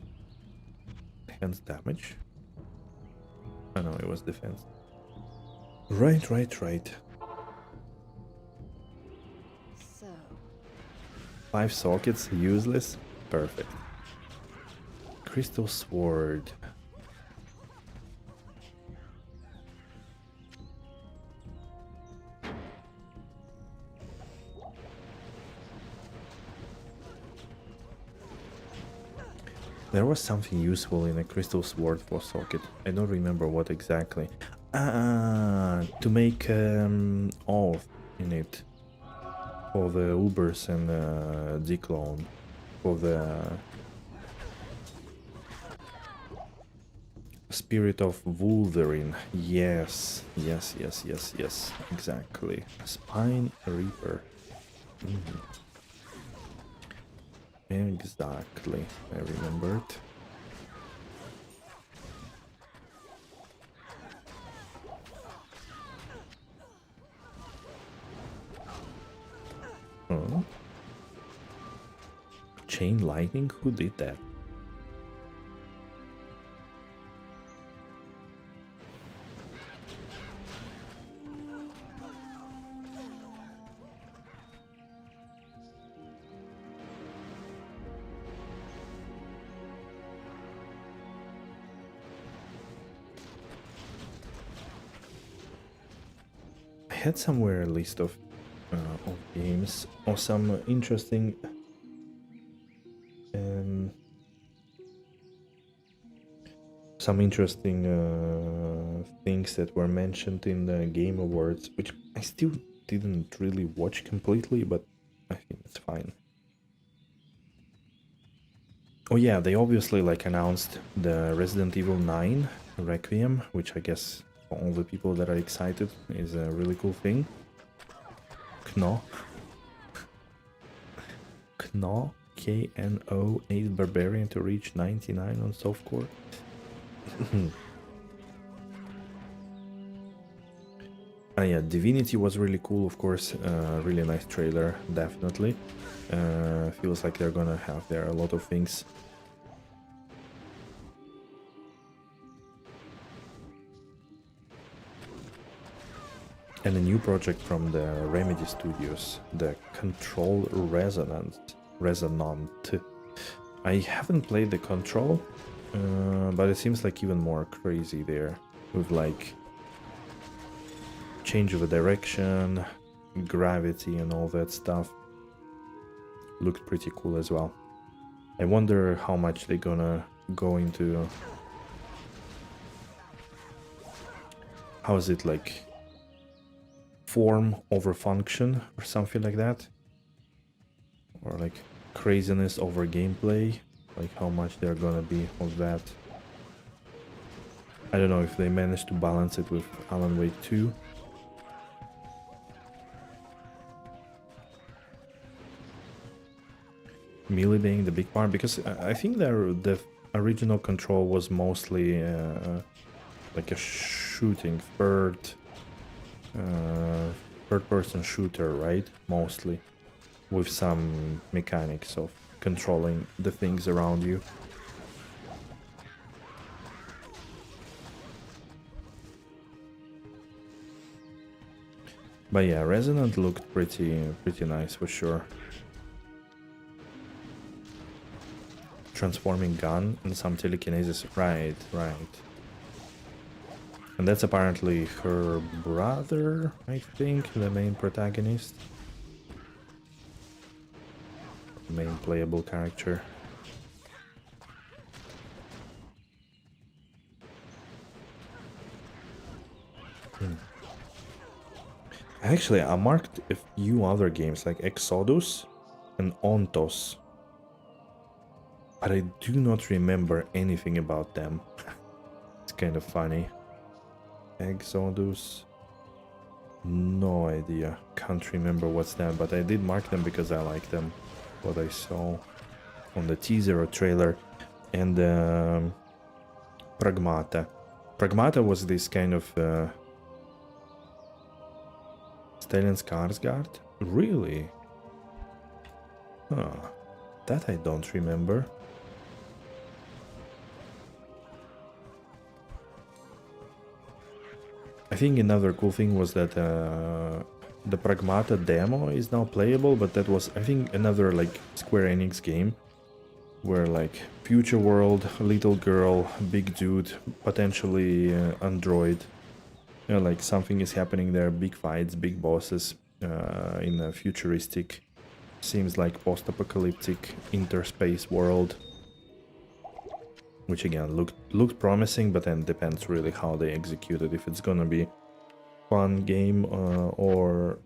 defense damage? Oh no, it was defense. Right. So, 5 sockets, useless? Perfect. Crystal sword. There was something useful in a crystal sword for socket. I don't remember what exactly. To make oath in it for the Ubers and Declone for the Spirit of Wolverine. Yes, exactly. Spine Reaper. Exactly, I remembered. Oh. Chain lightning? Who did that? I had somewhere a list of games or some interesting things that were mentioned in the Game Awards, which I still didn't really watch completely, but I think it's fine. Oh yeah, they obviously like announced the Resident Evil 9 Requiem, which I guess for all the people that are excited is a really cool thing. Kno, Kno, 8 Barbarian to reach 99 on softcore. Yeah, Divinity was really cool, of course. Really nice trailer, definitely. Feels like they're gonna have there a lot of things. And a new project from the Remedy Studios, the Control Resonant. I haven't played the Control, but it seems like even more crazy there, with like change of a direction, gravity and all that stuff. Looked pretty cool as well. I wonder how much they're gonna go into. How is it, like form over function or something like that? Or like craziness over gameplay? Like how much they're gonna be of that. I don't know if they managed to balance it with Alan Wake 2. Melee being the big part, because I think the original Control was mostly like a shooting third-person shooter, right? Mostly, with some mechanics of controlling the things around you. But yeah, Resonant looked pretty nice for sure. Transforming gun and some telekinesis, right. And that's apparently her brother, I think, the main protagonist. Main playable character. Actually, I marked a few other games like Exodus and Ontos, but I do not remember anything about them. It's kind of funny. Exodus, no idea. Can't remember what's that, but I did mark them because I like them. What I saw on the teaser or trailer. And Pragmata. Pragmata was this kind of Stellan Skarsgård? Really? Huh. That I don't remember. I think another cool thing was that the Pragmata demo is now playable, but that was, I think, another like Square Enix game where like future world, little girl, big dude, potentially android. You know, like something is happening there, big fights, big bosses in a futuristic, seems like post-apocalyptic interspace world. Which again looked promising, but then depends really how they execute it. If it's gonna be fun game or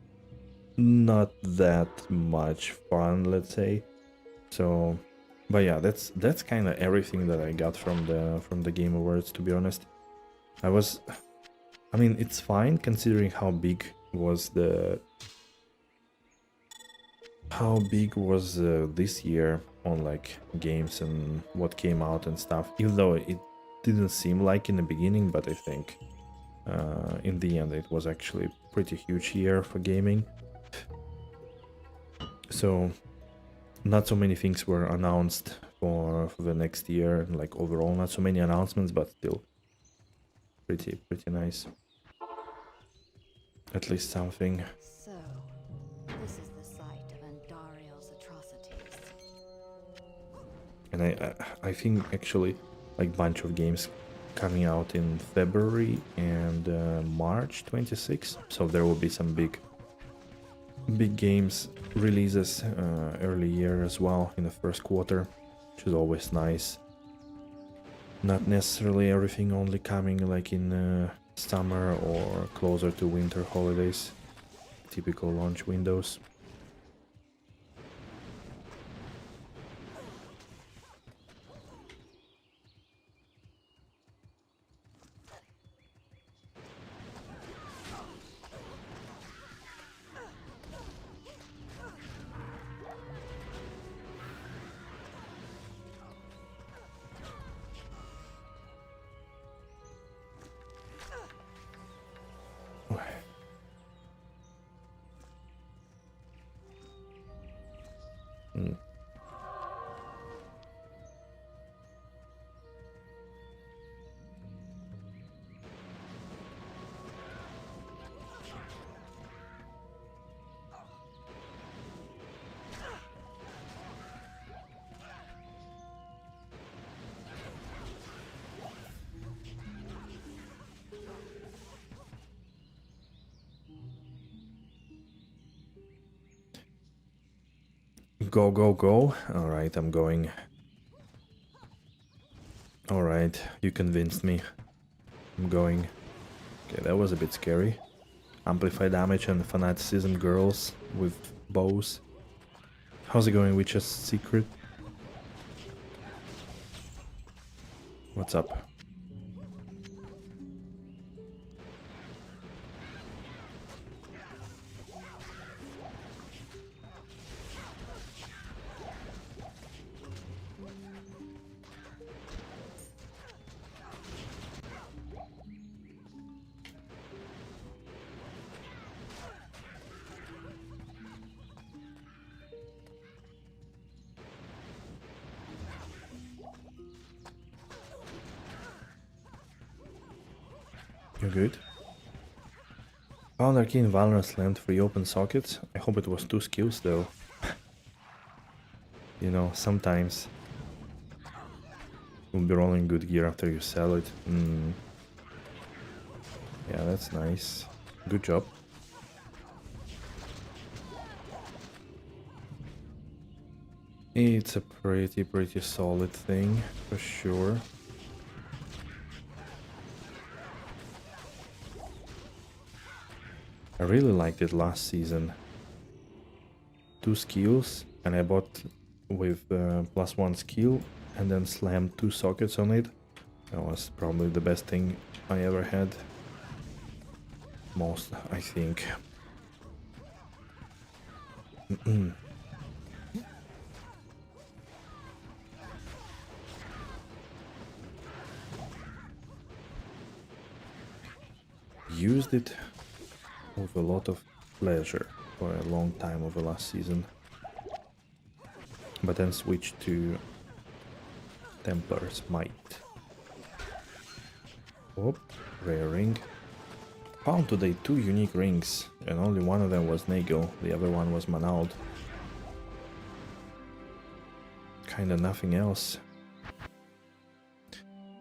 not that much fun, let's say. So, but yeah, that's kind of everything that I got from the Game Awards. To be honest, I mean, it's fine considering how big was this year on like games and what came out and stuff, even though it didn't seem like in the beginning, but I think in the end it was actually a pretty huge year for gaming. So not so many things were announced for the next year, like overall not so many announcements, but still pretty nice. At least something. So, this is the site of Andariel's atrocities. And I think actually like bunch of games coming out in February and March 26th, so there will be some big games releases early year as well in the first quarter, which is always nice. Not necessarily everything only coming like in summer or closer to winter holidays, typical launch windows. go, go, go. Alright, I'm going. Alright, you convinced me. I'm going. Okay, that was a bit scary. Amplify damage and fanaticism girls with bows. How's it going, Witch's Secret? What's up? You're good. Found Arcane Valor slammed 3 open sockets. I hope it was 2 skills though. You know, sometimes you'll be rolling good gear after you sell it. Yeah, that's nice. Good job. It's a pretty solid thing, for sure. I really liked it last season. 2 skills, and I bought with +1 skill, and then slammed 2 sockets on it. That was probably the best thing I ever had. Most, I think. Used it with a lot of pleasure for a long time over last season, but then switched to Templar's Might. Oh, rare ring. Found today 2 unique rings, and only one of them was Nagel, the other one was Manaud. Kinda nothing else.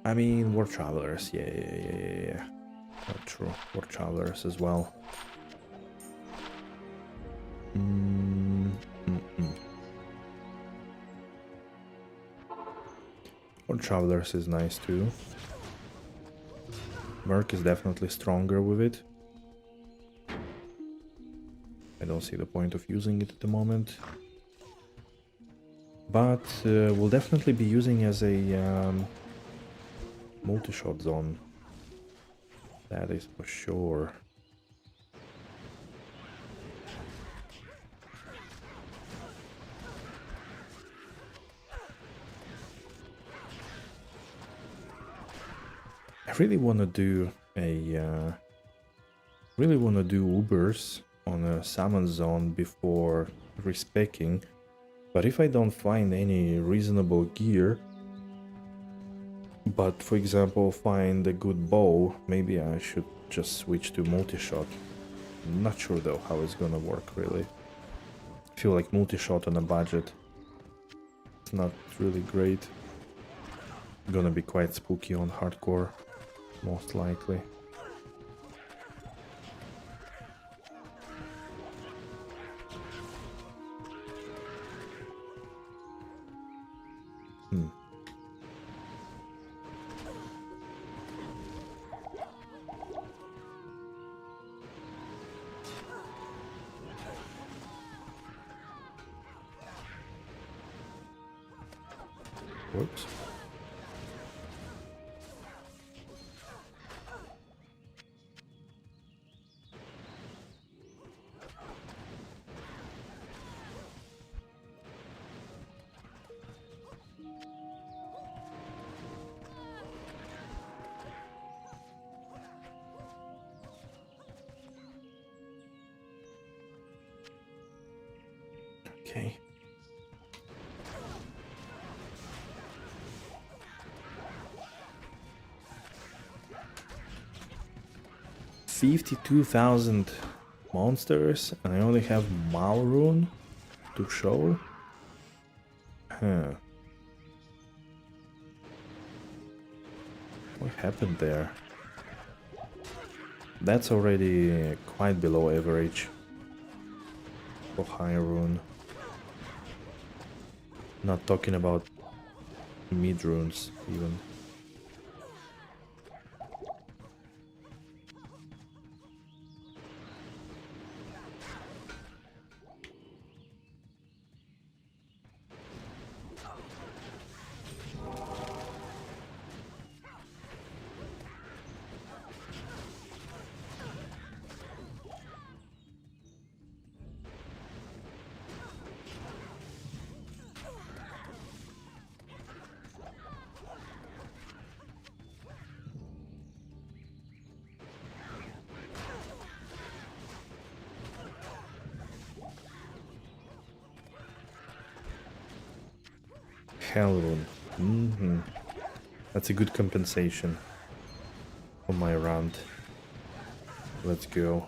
I mean, War Travelers, yeah. Not true, War Travelers as well. War Travelers is nice too. Merc is definitely stronger with it. I don't see the point of using it at the moment. But we'll definitely be using as a multi-shot zone. That is for sure. I really want to do Ubers on a salmon zone before respecking, but if I don't find any reasonable gear, but for example find a good bow, maybe I should just switch to multi-shot. I'm not sure though how it's gonna work really. I feel like multi-shot on a budget, it's not really great. Gonna be quite spooky on hardcore, most likely. Whoops. Okay. $52,000 monsters, and I only have Malrune to show? Huh. What happened there? That's already quite below average for high rune. Not talking about mid runes even. Hell rune. That's a good compensation for my round. Let's go.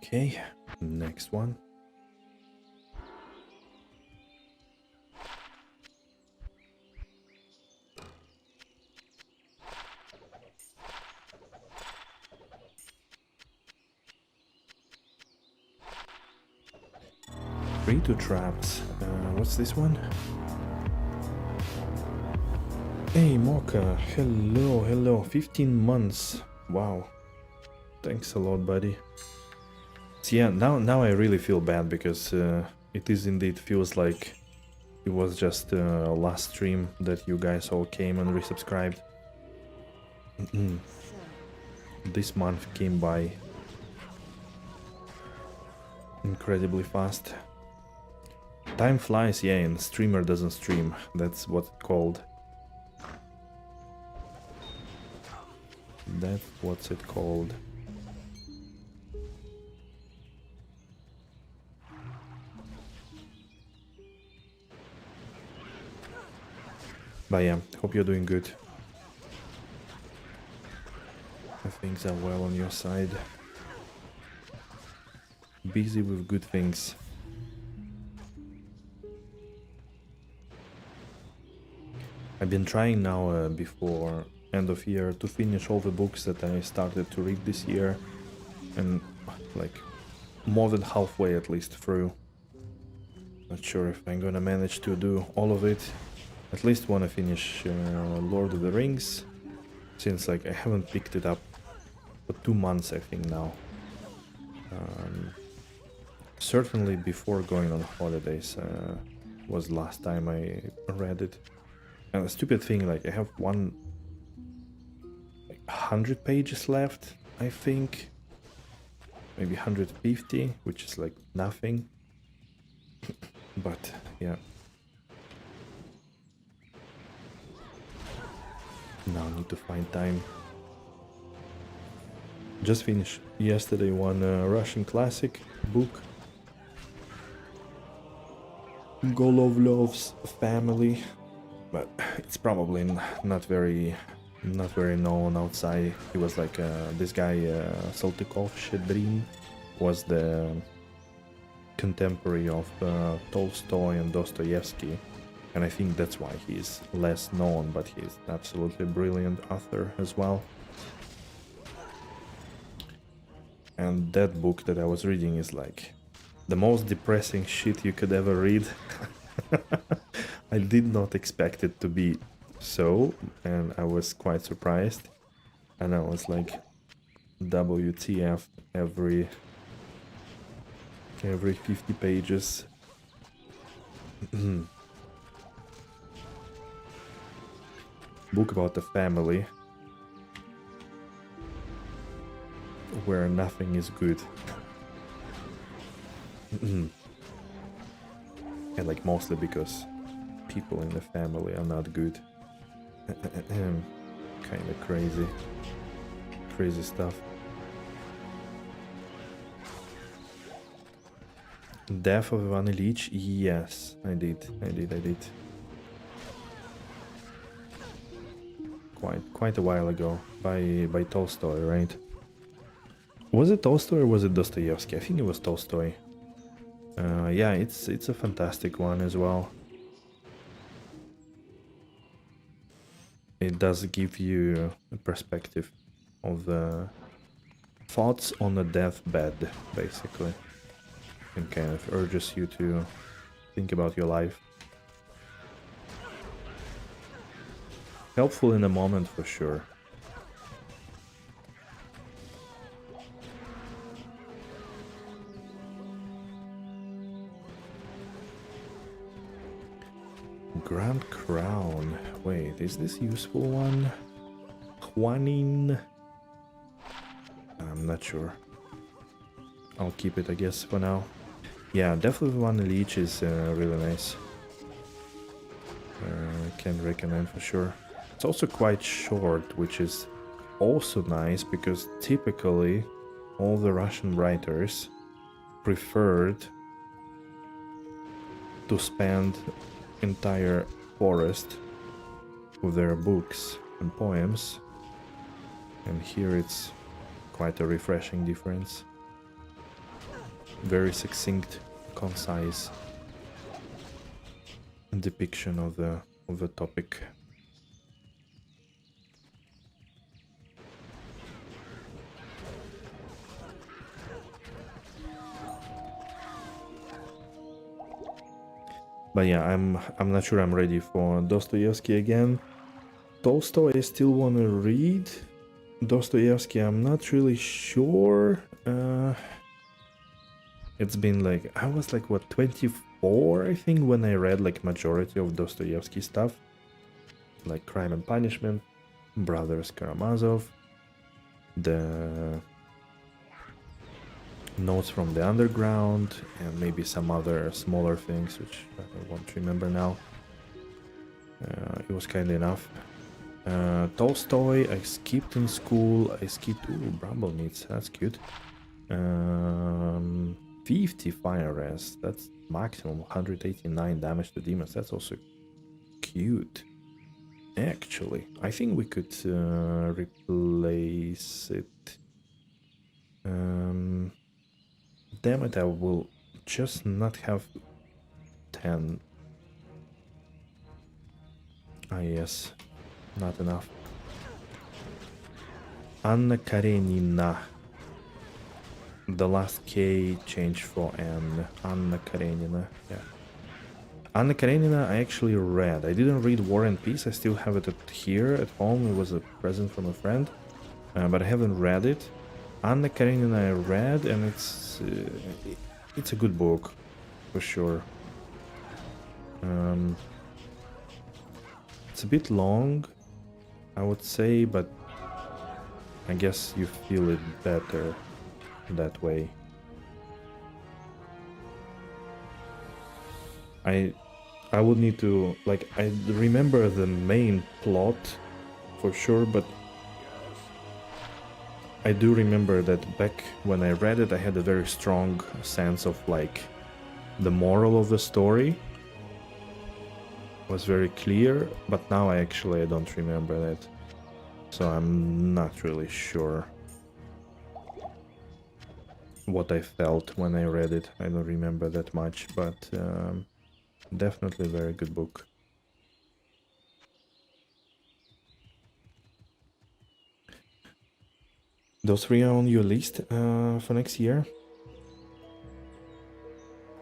Okay, next one. Free-to traps. What's this one? Hey Mocha, hello. 15 months. Wow. Thanks a lot, buddy. So yeah, now I really feel bad because it is indeed feels like it was just last stream that you guys all came and resubscribed. This month came by incredibly fast. Time flies, yeah, and streamer doesn't stream. That's what it's called. That's what's it called. But yeah, hope you're doing good. Things are well on your side. Busy with good things. I've been trying now before end of year to finish all the books that I started to read this year, and like more than halfway at least through. Not sure if I'm gonna manage to do all of it. At least want to finish Lord of the Rings, since like I haven't picked it up for 2 months I think now. Certainly before going on holidays was last time I read it. And the stupid thing, like I have 100 pages left, I think. Maybe 150, which is like nothing. But yeah. Now I need to find time. Just finished yesterday one Russian classic book. Golovlov's family, but it's probably not very known outside. He was like this guy Saltykov Shchedrin was the contemporary of Tolstoy and Dostoevsky, and I think that's why he's less known, but he's absolutely brilliant author as well. And that book that I was reading is like the most depressing shit you could ever read. I did not expect it to be so, and I was quite surprised. And I was like, WTF every 50 pages. Book about the family where nothing is good. And like mostly because people in the family are not good. Kind of crazy stuff. Death of Ivan Ilyich? Yes, I did. Quite a while ago, by Tolstoy, right? Was it Tolstoy or was it Dostoevsky? I think it was Tolstoy. Yeah, it's a fantastic one as well. It does give you a perspective of the thoughts on a deathbed, basically, and kind of urges you to think about your life. Helpful in a moment for sure. Grand Crown. Wait, is this useful one? Juanin. I'm not sure. I'll keep it, I guess, for now. Yeah, definitely one Ilyich is really nice. Can recommend for sure. It's also quite short, which is also nice because typically all the Russian writers preferred to spend entire forest with their books and poems, and here it's quite a refreshing difference. Very succinct, concise depiction of the topic. But yeah, I'm not sure I'm ready for Dostoevsky again. Tolstoy I still want to read. Dostoevsky I'm not really sure. It's been like, I was like, what, 24 I think when I read like majority of Dostoevsky stuff. Like Crime and Punishment, Brothers Karamazov, the Notes from the Underground, and maybe some other smaller things which I won't remember now. It was kind enough. Tolstoy I skipped in school. I skipped, ooh, Bramble Meats, that's cute. 50 fire arrest, that's maximum. 189 damage to demons, that's also cute. Actually, I think we could replace it. Damn it, I will just not have 10. Ah yes, not enough. Anna Karenina. The last K changed for N. Anna Karenina, yeah. Anna Karenina I actually read. I didn't read War and Peace, I still have it here at home. It was a present from a friend, but I haven't read it. Anna Karenina I read, and it's a good book, for sure. It's a bit long, I would say, but I guess you feel it better that way. I would need to, like, I remember the main plot for sure, but I do remember that back when I read it, I had a very strong sense of like the moral of the story, was very clear, but now I don't remember that. So I'm not really sure what I felt when I read it. I don't remember that much, but definitely a very good book. Those three are on your list for next year.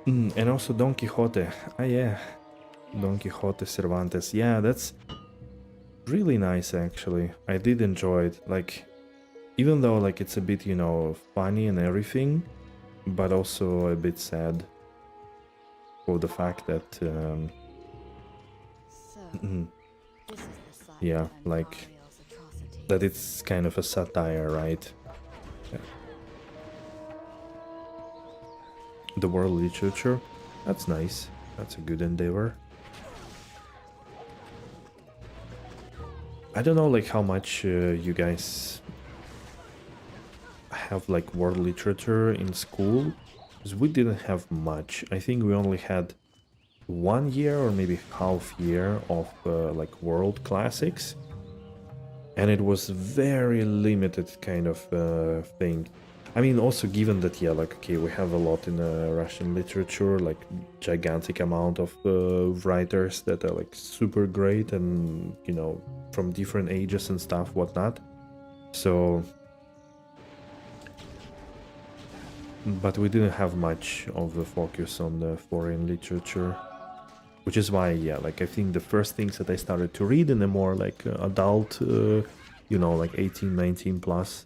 And also Don Quixote. Ah, yeah. Don Quixote Cervantes. Yeah, that's really nice, actually. I did enjoy it. Like, even though, like, it's a bit, you know, funny and everything, but also a bit sad for the fact that, So, this is the site yeah, of like, Andariel's atrocities. that it's kind of a satire, right? Yeah. The world literature. That's nice. That's a good endeavor. I don't know, like, how much you guys have, like, world literature in school, because we didn't have much. I think we only had 1 year or maybe half year of like world classics, and it was very limited kind of thing. I mean, also given that, yeah, like, okay, we have a lot in Russian literature, like gigantic amount of writers that are like super great and, you know, from different ages and stuff, whatnot. So, but we didn't have much of the focus on the foreign literature, which is why, yeah, like, I think the first things that I started to read in a more like adult, you know, like 18, 19 plus,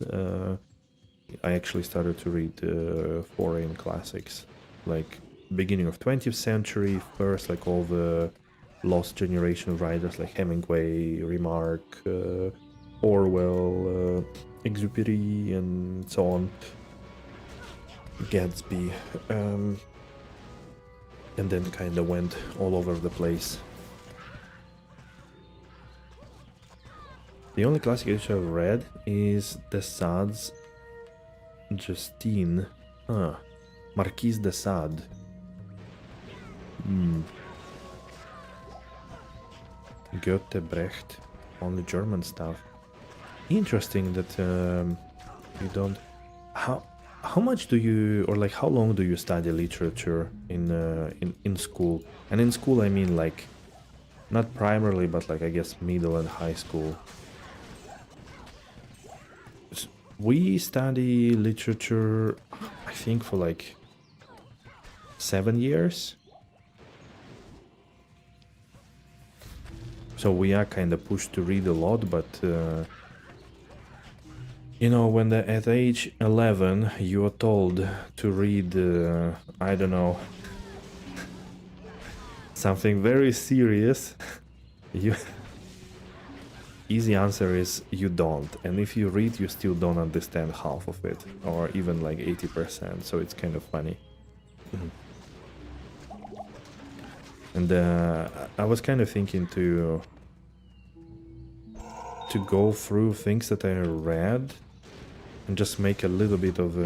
I actually started to read foreign classics, like beginning of 20th century first, like all the lost generation writers like Hemingway, Remarque, Orwell, Exupéry, and so on, Gatsby, and then kind of went all over the place. The only classic edition I've read is de Sade's Justine. Marquise de Sade. Goethe, Brecht, only German stuff. Interesting that you don't. How much do you, or like how long do you study literature in school? And in school I mean like not primarily, but like I guess middle and high school. We study literature, I think, for like 7 years. So we are kind of pushed to read a lot, but you know, when at age 11 you are told to read, I don't know, something very serious, you easy answer is you don't. And if you read, you still don't understand half of it, or even like 80%, so it's kind of funny. And I was kind of thinking to go through things that I read and just make a little bit of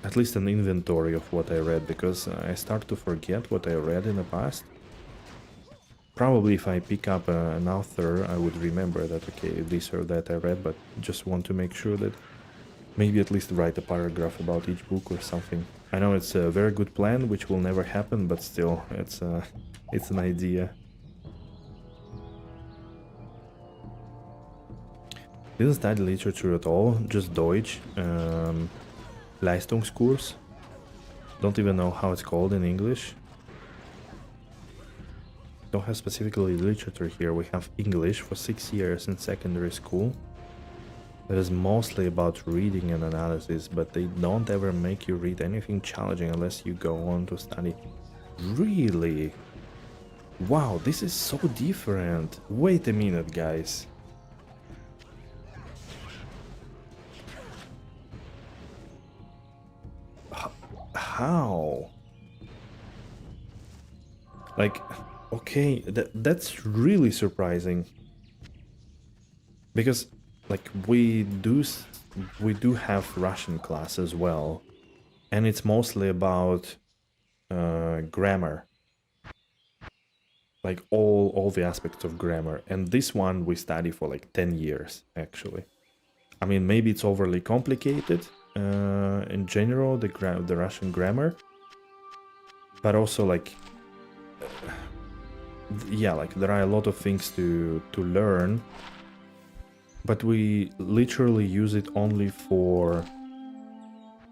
at least an inventory of what I read, because I start to forget what I read in the past. Probably if I pick up an author, I would remember that, okay, this or that I read, but just want to make sure that maybe at least write a paragraph about each book or something. I know it's a very good plan, which will never happen, but still, it's an idea. Didn't study literature at all, just Deutsch, Leistungskurs. Don't even know how it's called in English. Don't have specifically literature here. We have English for 6 years in secondary school. That is mostly about reading and analysis, but they don't ever make you read anything challenging unless you go on to study. Really? Wow, this is so different. Wait a minute, guys. How? Like, okay, that's really surprising. Because, like, we do have Russian class as well, and it's mostly about grammar, like all the aspects of grammar. And this one we study for like 10 years actually. I mean, maybe it's overly complicated in general, the Russian grammar, but also like yeah, like there are a lot of things to learn, but we literally use it only for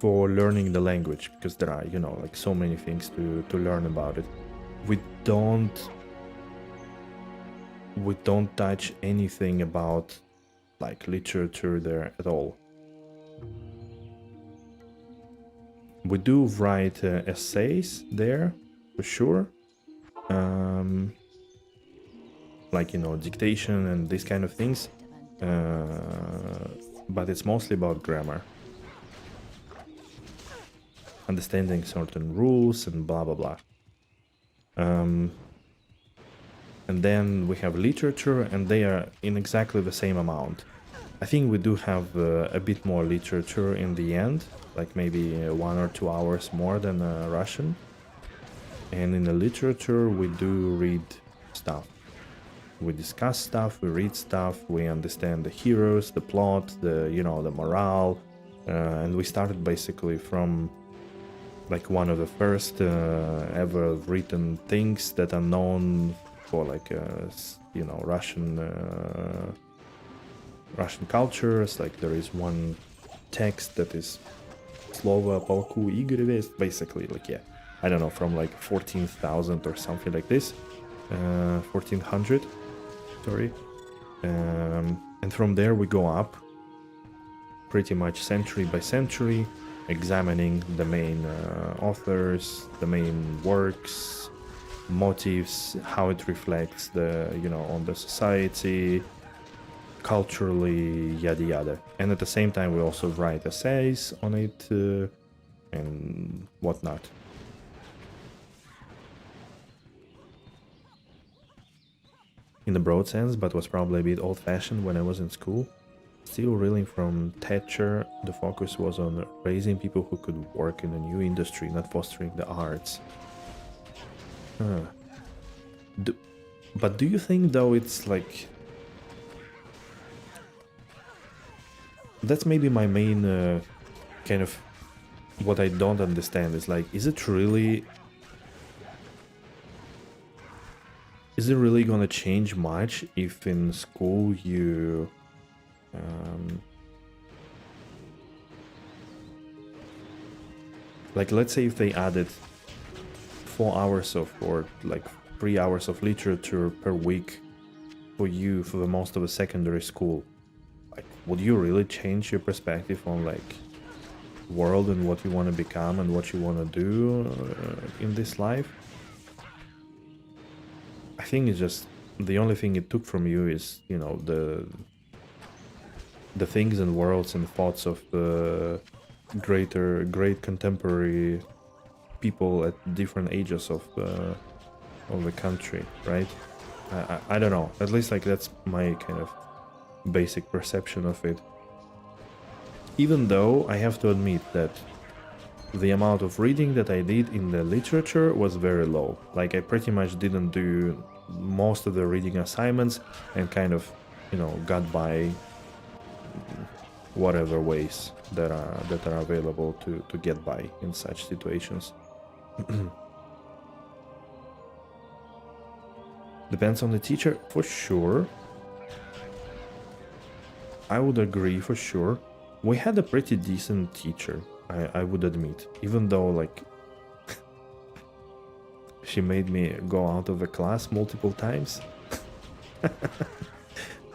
learning the language, because there are, you know, like so many things to learn about it. We don't touch anything about like literature there at all. We do write essays there for sure, like, you know, dictation and these kind of things, but it's mostly about grammar, understanding certain rules and blah blah blah. And then we have literature, and they are in exactly the same amount. I think we do have a bit more literature in the end, like maybe 1 or 2 hours more than Russian. And in the literature we do read stuff. We discuss stuff, we read stuff, we understand the heroes, the plot, the, you know, the morale, and we started basically from like one of the first ever written things that are known for like you know, Russian cultures. Like there is one text that is Slovo Polku Igor Vest, basically, like, yeah, I don't know, from like 14,000 or something like this, 1400, sorry, and from there we go up pretty much century by century, examining the main authors, the main works, motives, how it reflects the, you know, on the society, culturally, yada yada. And at the same time we also write essays on it and whatnot. In the broad sense, but was probably a bit old-fashioned when I was in school. Still reeling from Thatcher, the focus was on raising people who could work in a new industry, not fostering the arts. But do you think, though, it's like... That's maybe my main kind of... What I don't understand is like, is it really gonna change much if in school you... like, let's say if they added 4 hours of, or like 3 hours of literature per week for you for the most of a secondary school, like, would you really change your perspective on like world and what you want to become and what you want to do in this life? I think it's just the only thing it took from you is, you know, the things and worlds and thoughts of the great contemporary people at different ages of the country, right? I don't know, at least like that's my kind of basic perception of it. Even though I have to admit that the amount of reading that I did in the literature was very low. Like I pretty much didn't do most of the reading assignments and kind of, you know, got by whatever ways that are available to get by in such situations. Depends on the teacher, for sure. I would agree, for sure. We had a pretty decent teacher, I would admit, even though like she made me go out of the class multiple times.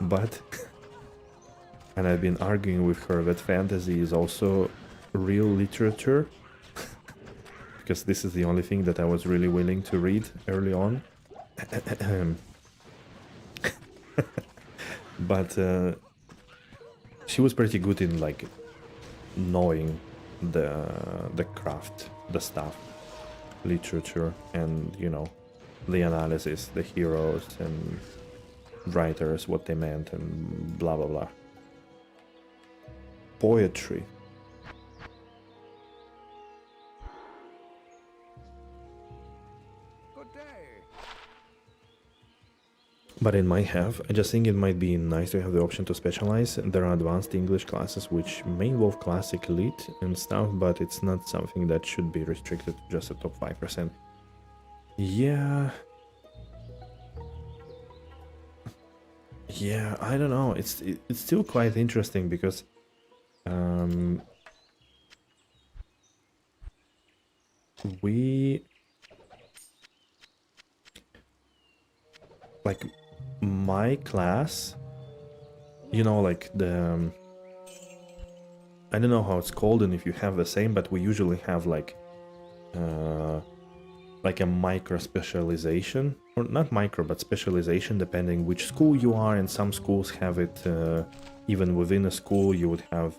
But and I've been arguing with her that fantasy is also real literature, because this is the only thing that I was really willing to read early on. But she was pretty good in like knowing the craft, the stuff, literature, and, you know, the analysis, the heroes and writers, what they meant, and blah blah blah. Poetry. but it might have. I just think it might be nice to have the option to specialize. There are advanced English classes which may involve classic elite and stuff, but it's not something that should be restricted to just the top 5%. Yeah. Yeah, I don't know. It's still quite interesting because we like my class, you know, like the I don't know how it's called and if you have the same, but we usually have like a micro specialization, or not micro but specialization, depending which school you are, and some schools have it even within a school you would have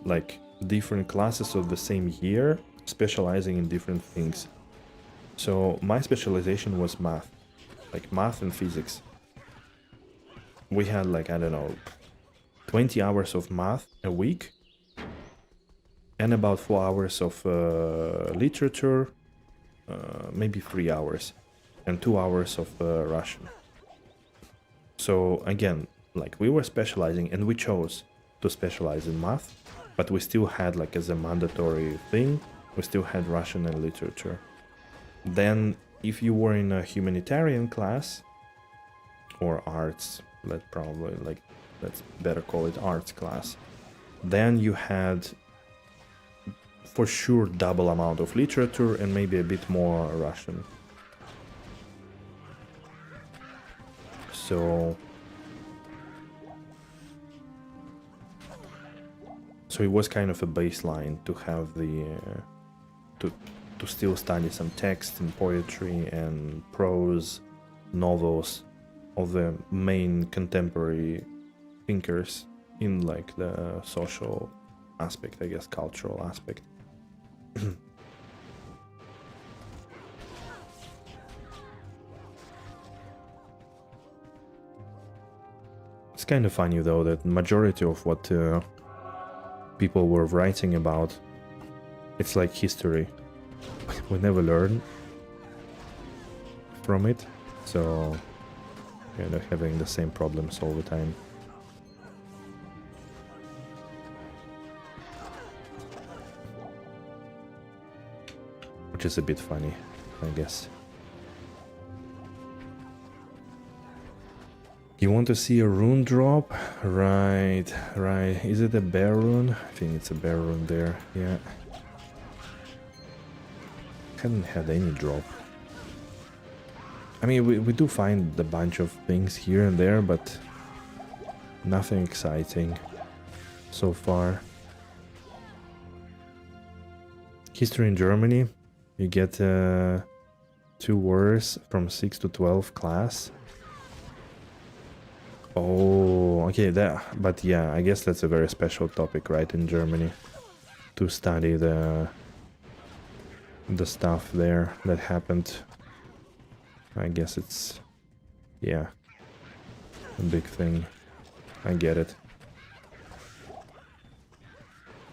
like different classes of the same year specializing in different things. So my specialization was math, like math and physics. We had like, I don't know, 20 hours of math a week and about 4 hours of literature, maybe 3 hours, and 2 hours of Russian. So again, like we were specializing and we chose to specialize in math, but we still had like as a mandatory thing, we still had Russian and literature. Then if you were in a humanitarian class or arts, let's better call it arts class, then you had for sure double amount of literature and maybe a bit more Russian. So it was kind of a baseline to have the to still study some text and poetry and prose, novels of the main contemporary thinkers in like the social aspect, I guess, cultural aspect. It's kind of funny though that majority of what people were writing about, it's like history. We never learn from it, so kind of having the same problems all the time. Which is a bit funny, I guess. You want to see a rune drop? Right. Is it a bear rune? I think it's a bear rune there, yeah. Hadn't had any drop. I mean, we do find a bunch of things here and there, but nothing exciting so far. History in Germany, you get 2 words from 6 to 12 class. Oh, okay, but yeah, I guess that's a very special topic, right, in Germany, to study the stuff there that happened. I guess it's, yeah, a big thing. I get it.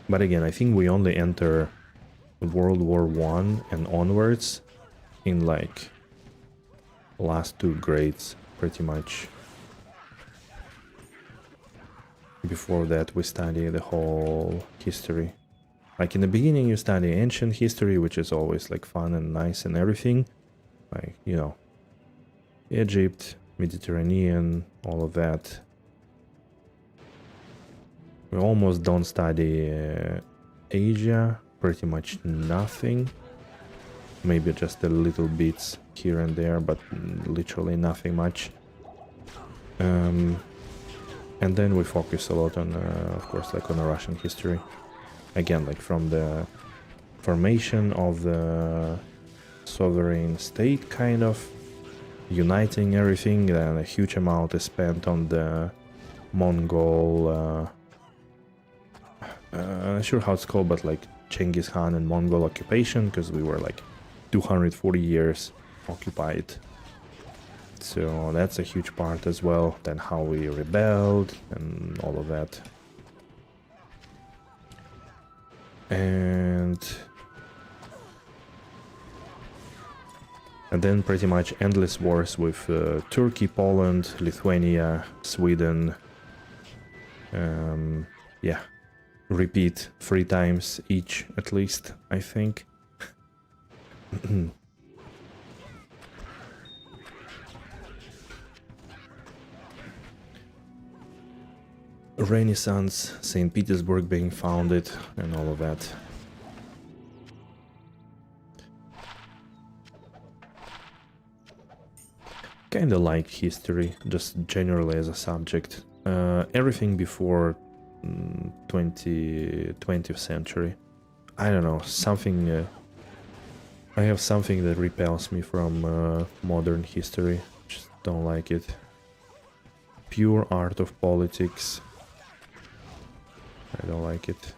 But again, I think we only enter World War I and onwards in like last 2 grades, pretty much. Before that, we study the whole history. Like in the beginning, you study ancient history, which is always like fun and nice and everything. Like, you know, Egypt, Mediterranean, all of that. We almost don't study Asia, pretty much nothing. Maybe just a little bits here and there, but literally nothing much. And then we focus a lot on, of course, like on the Russian history. Again, like from the formation of the sovereign state, kind of uniting everything. Then a huge amount is spent on the Mongol, I'm not sure how it's called, but like Genghis Khan and Mongol occupation, because we were like 240 years occupied. So that's a huge part as well. Then how we rebelled and all of that. And And then pretty much endless wars with Turkey, Poland, Lithuania, Sweden. Yeah, repeat 3 times each at least, I think. Renaissance, St. Petersburg being founded, and all of that. Kinda like history, just generally as a subject. Everything before 20th century. I don't know, something... I have something that repels me from modern history. Just don't like it. Pure art of politics. I don't like it.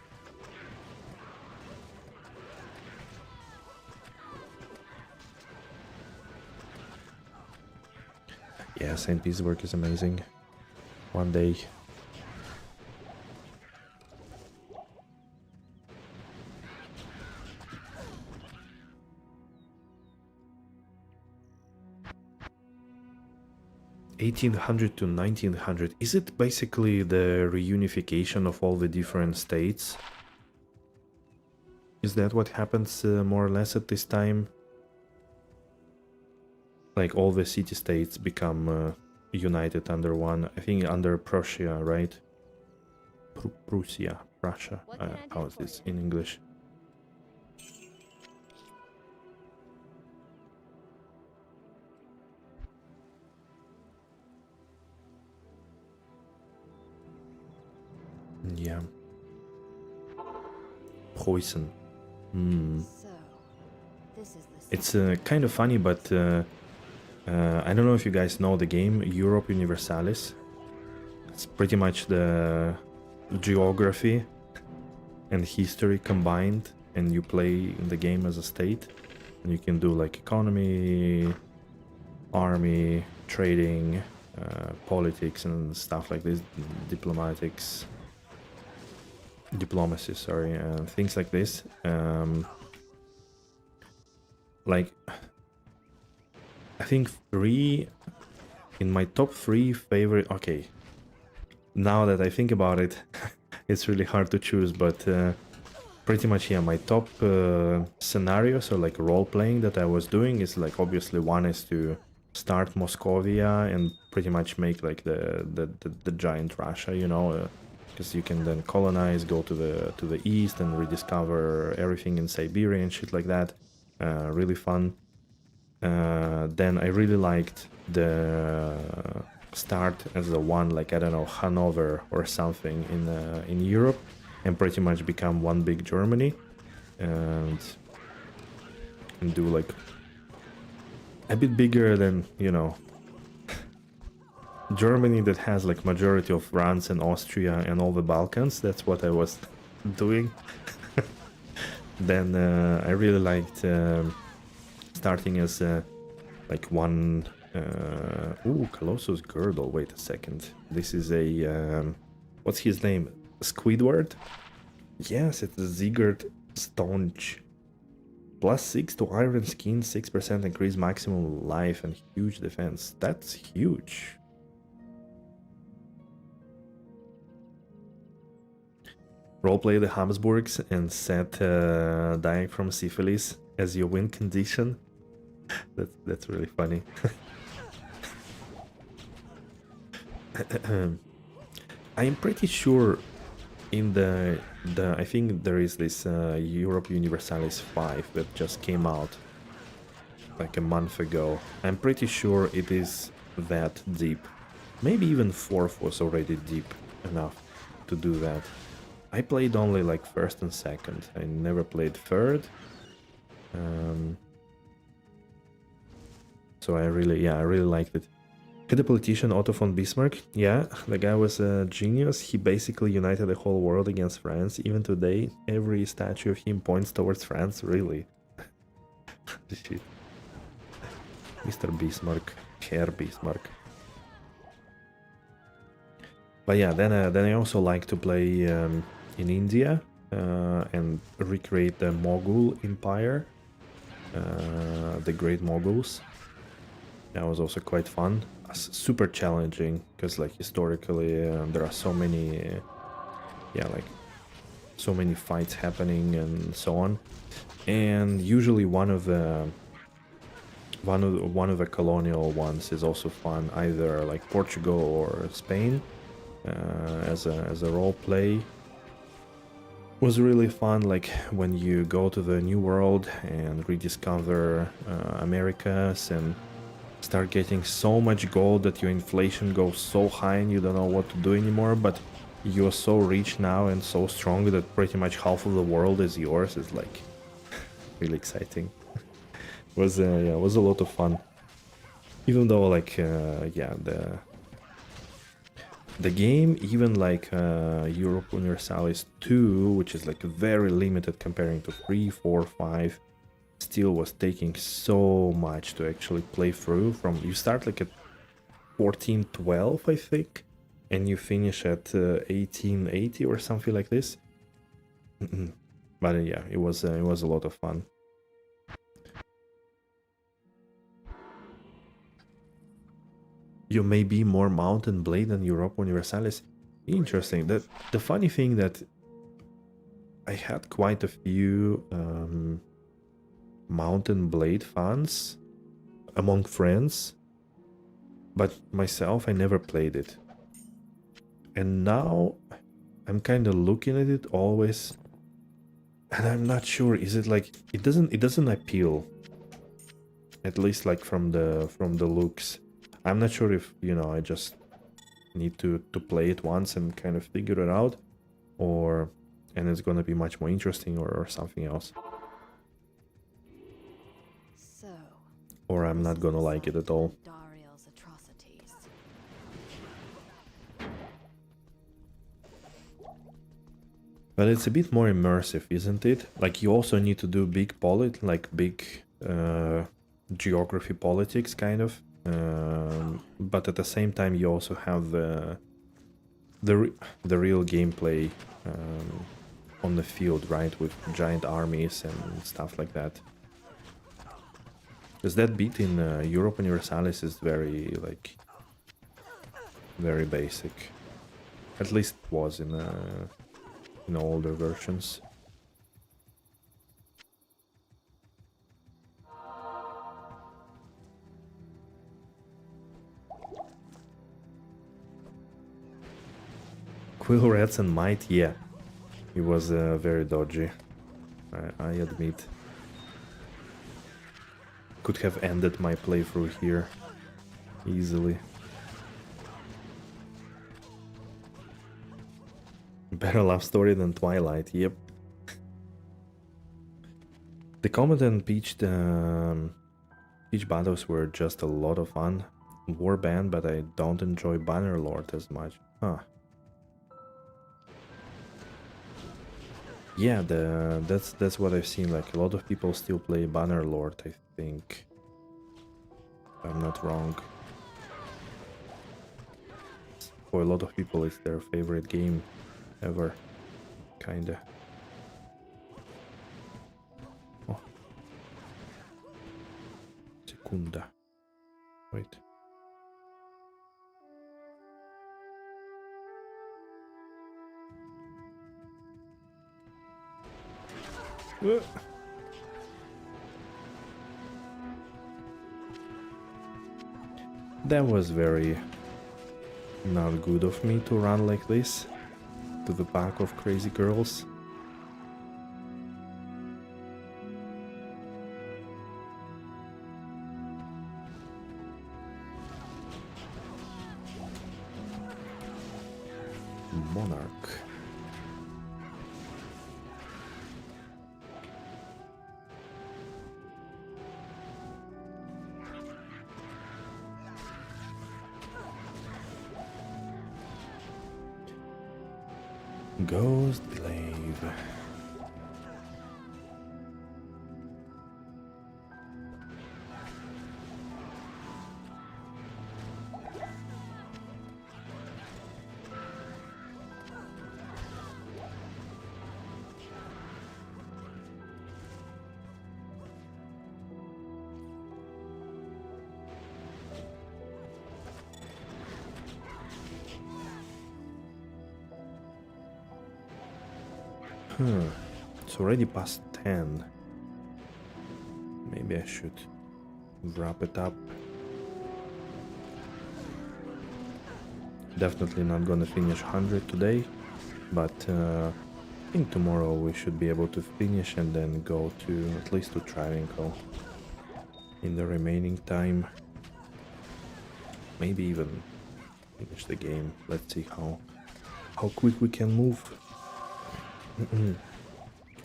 Yeah, St. Petersburg is amazing. One day. (1800 to 1900). Is it basically the reunification of all the different states? Is that what happens more or less at this time? Like all the city-states become united under one, I think under Prussia, right? Prussia, Prussia. How is this in English? Yeah. Poison. So, this is the It's kind of funny, but I don't know if you guys know the game Europe Universalis. It's pretty much the geography and history combined, and you play in the game as a state, and you can do like economy, army, trading, politics and stuff like this, diplomacy, sorry, things like this. Like, I think in my top 3 favorite... Okay, now that I think about it, it's really hard to choose, but pretty much, yeah, my top scenarios, or like role-playing that I was doing is like, obviously one is to start Moscovia and pretty much make like the giant Russia, you know, because you can then colonize, go to the east and rediscover everything in Siberia and shit like that. Really fun. Then I really liked the start as the one, like, I don't know, Hanover or something in Europe, and pretty much become one big Germany, and do like a bit bigger than, you know, Germany that has like majority of France and Austria and all the Balkans. That's what I was doing. Then I really liked starting as like one... ooh, Colossus Girdle. Wait a second. This is a... what's his name? Squidward? Yes, it's a Sigurd Staunch. +6 to Iron Skin, 6% increase maximum life and huge defense. That's huge. Roleplay the Habsburgs and set dying from syphilis as your win condition. That's really funny. I am pretty sure in the I think there is this Europe Universalis 5 that just came out like a month ago. I'm pretty sure it is that deep. Maybe even 4th was already deep enough to do that. I played only like 1st and 2nd. I never played 3rd. So I really liked it. The politician Otto von Bismarck, yeah, the guy was a genius. He basically united the whole world against France. Even today, every statue of him points towards France, really. Shit. Mr. Bismarck, Herr Bismarck. But yeah, then I also like to play in India and recreate the Mughal Empire. the Great Moguls. That was also quite fun. Super challenging because like historically there are so many, yeah, like so many fights happening and so on. And usually one of the colonial ones is also fun, either like Portugal or Spain, as a role play. Was really fun, like when you go to the new world and rediscover Americas and start getting so much gold that your inflation goes so high and you don't know what to do anymore, but you're so rich now and so strong that pretty much half of the world is yours. Is like really exciting. Was yeah, was a lot of fun. Even though like yeah, the game, even like Europe Universalis 2, which is like very limited comparing to 3, 4, 5, still was taking so much to actually play through. From you start like at 1412, I think, and you finish at 1880 or something like this. But yeah, it was a lot of fun. You may be more Mount and Blade than Europa Universalis. Interesting. That the funny thing that I had quite a few Mount and Blade fans among friends, but myself I never played it. And now I'm kind of looking at it always, and I'm not sure. Is it like it doesn't appeal? At least like from the looks. I'm not sure if, you know, I just need to play it once and kind of figure it out, or and it's gonna be much more interesting, or something else. So, Or I'm not gonna like it at all. Dariel's atrocities. But it's a bit more immersive, isn't it? Like you also need to do big geography politics, kind of. But at the same time, you also have the real gameplay on the field, right, with giant armies and stuff like that. Because that bit in Europa Universalis is very basic. At least it was in older versions. Quill Rats and Might, yeah. It was very dodgy, I admit. Could have ended my playthrough here easily. Better love story than Twilight, yep. The Comet and Peach battles were just a lot of fun. Warband, but I don't enjoy Bannerlord as much. Huh. Yeah, that's what I've seen. Like a lot of people still play Bannerlord, I think. If I'm not wrong. For a lot of people, it's their favorite game ever, kinda. Oh. Secunda. Wait. That was very not good of me to run like this to the back of crazy girls. Monarch. Ghost Glaive. It's already past 10. Maybe I should wrap it up. Definitely not gonna finish 100 today, but I think tomorrow we should be able to finish and then go to at least to Travincal in the remaining time. Maybe even finish the game. Let's see how quick we can move.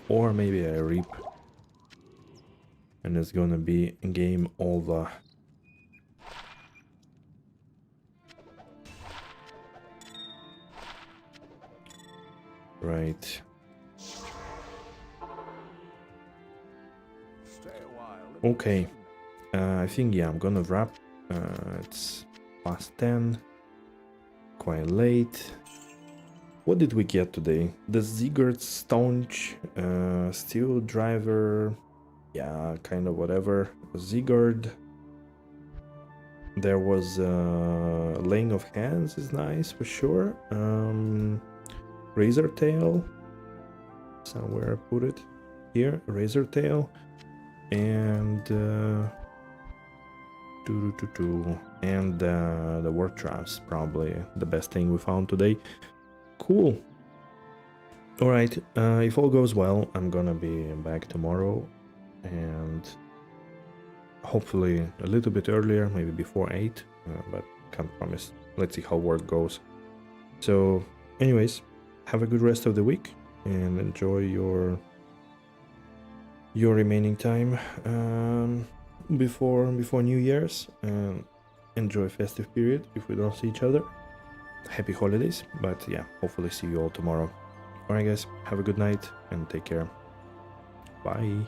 Or maybe I reap and it's gonna be game over. Right. Okay. I think, yeah, I'm gonna wrap. It's past 10. Quite late. What did we get today? The Ziegert Staunch Steel Driver. Yeah, kind of whatever. Ziegert. There was Laying of Hands is nice for sure. Razor Tail. Somewhere I put it. Here, Razor Tail. And and the War Traps, probably the best thing we found today. Cool. Alright, if all goes well, I'm gonna be back tomorrow and hopefully a little bit earlier, maybe before 8, but can't promise. Let's see how work goes. So anyways, have a good rest of the week and enjoy your remaining time before New Year's, and enjoy festive period if we don't see each other. Happy holidays, but yeah, hopefully see you all tomorrow. Alright guys, have a good night and take care. Bye.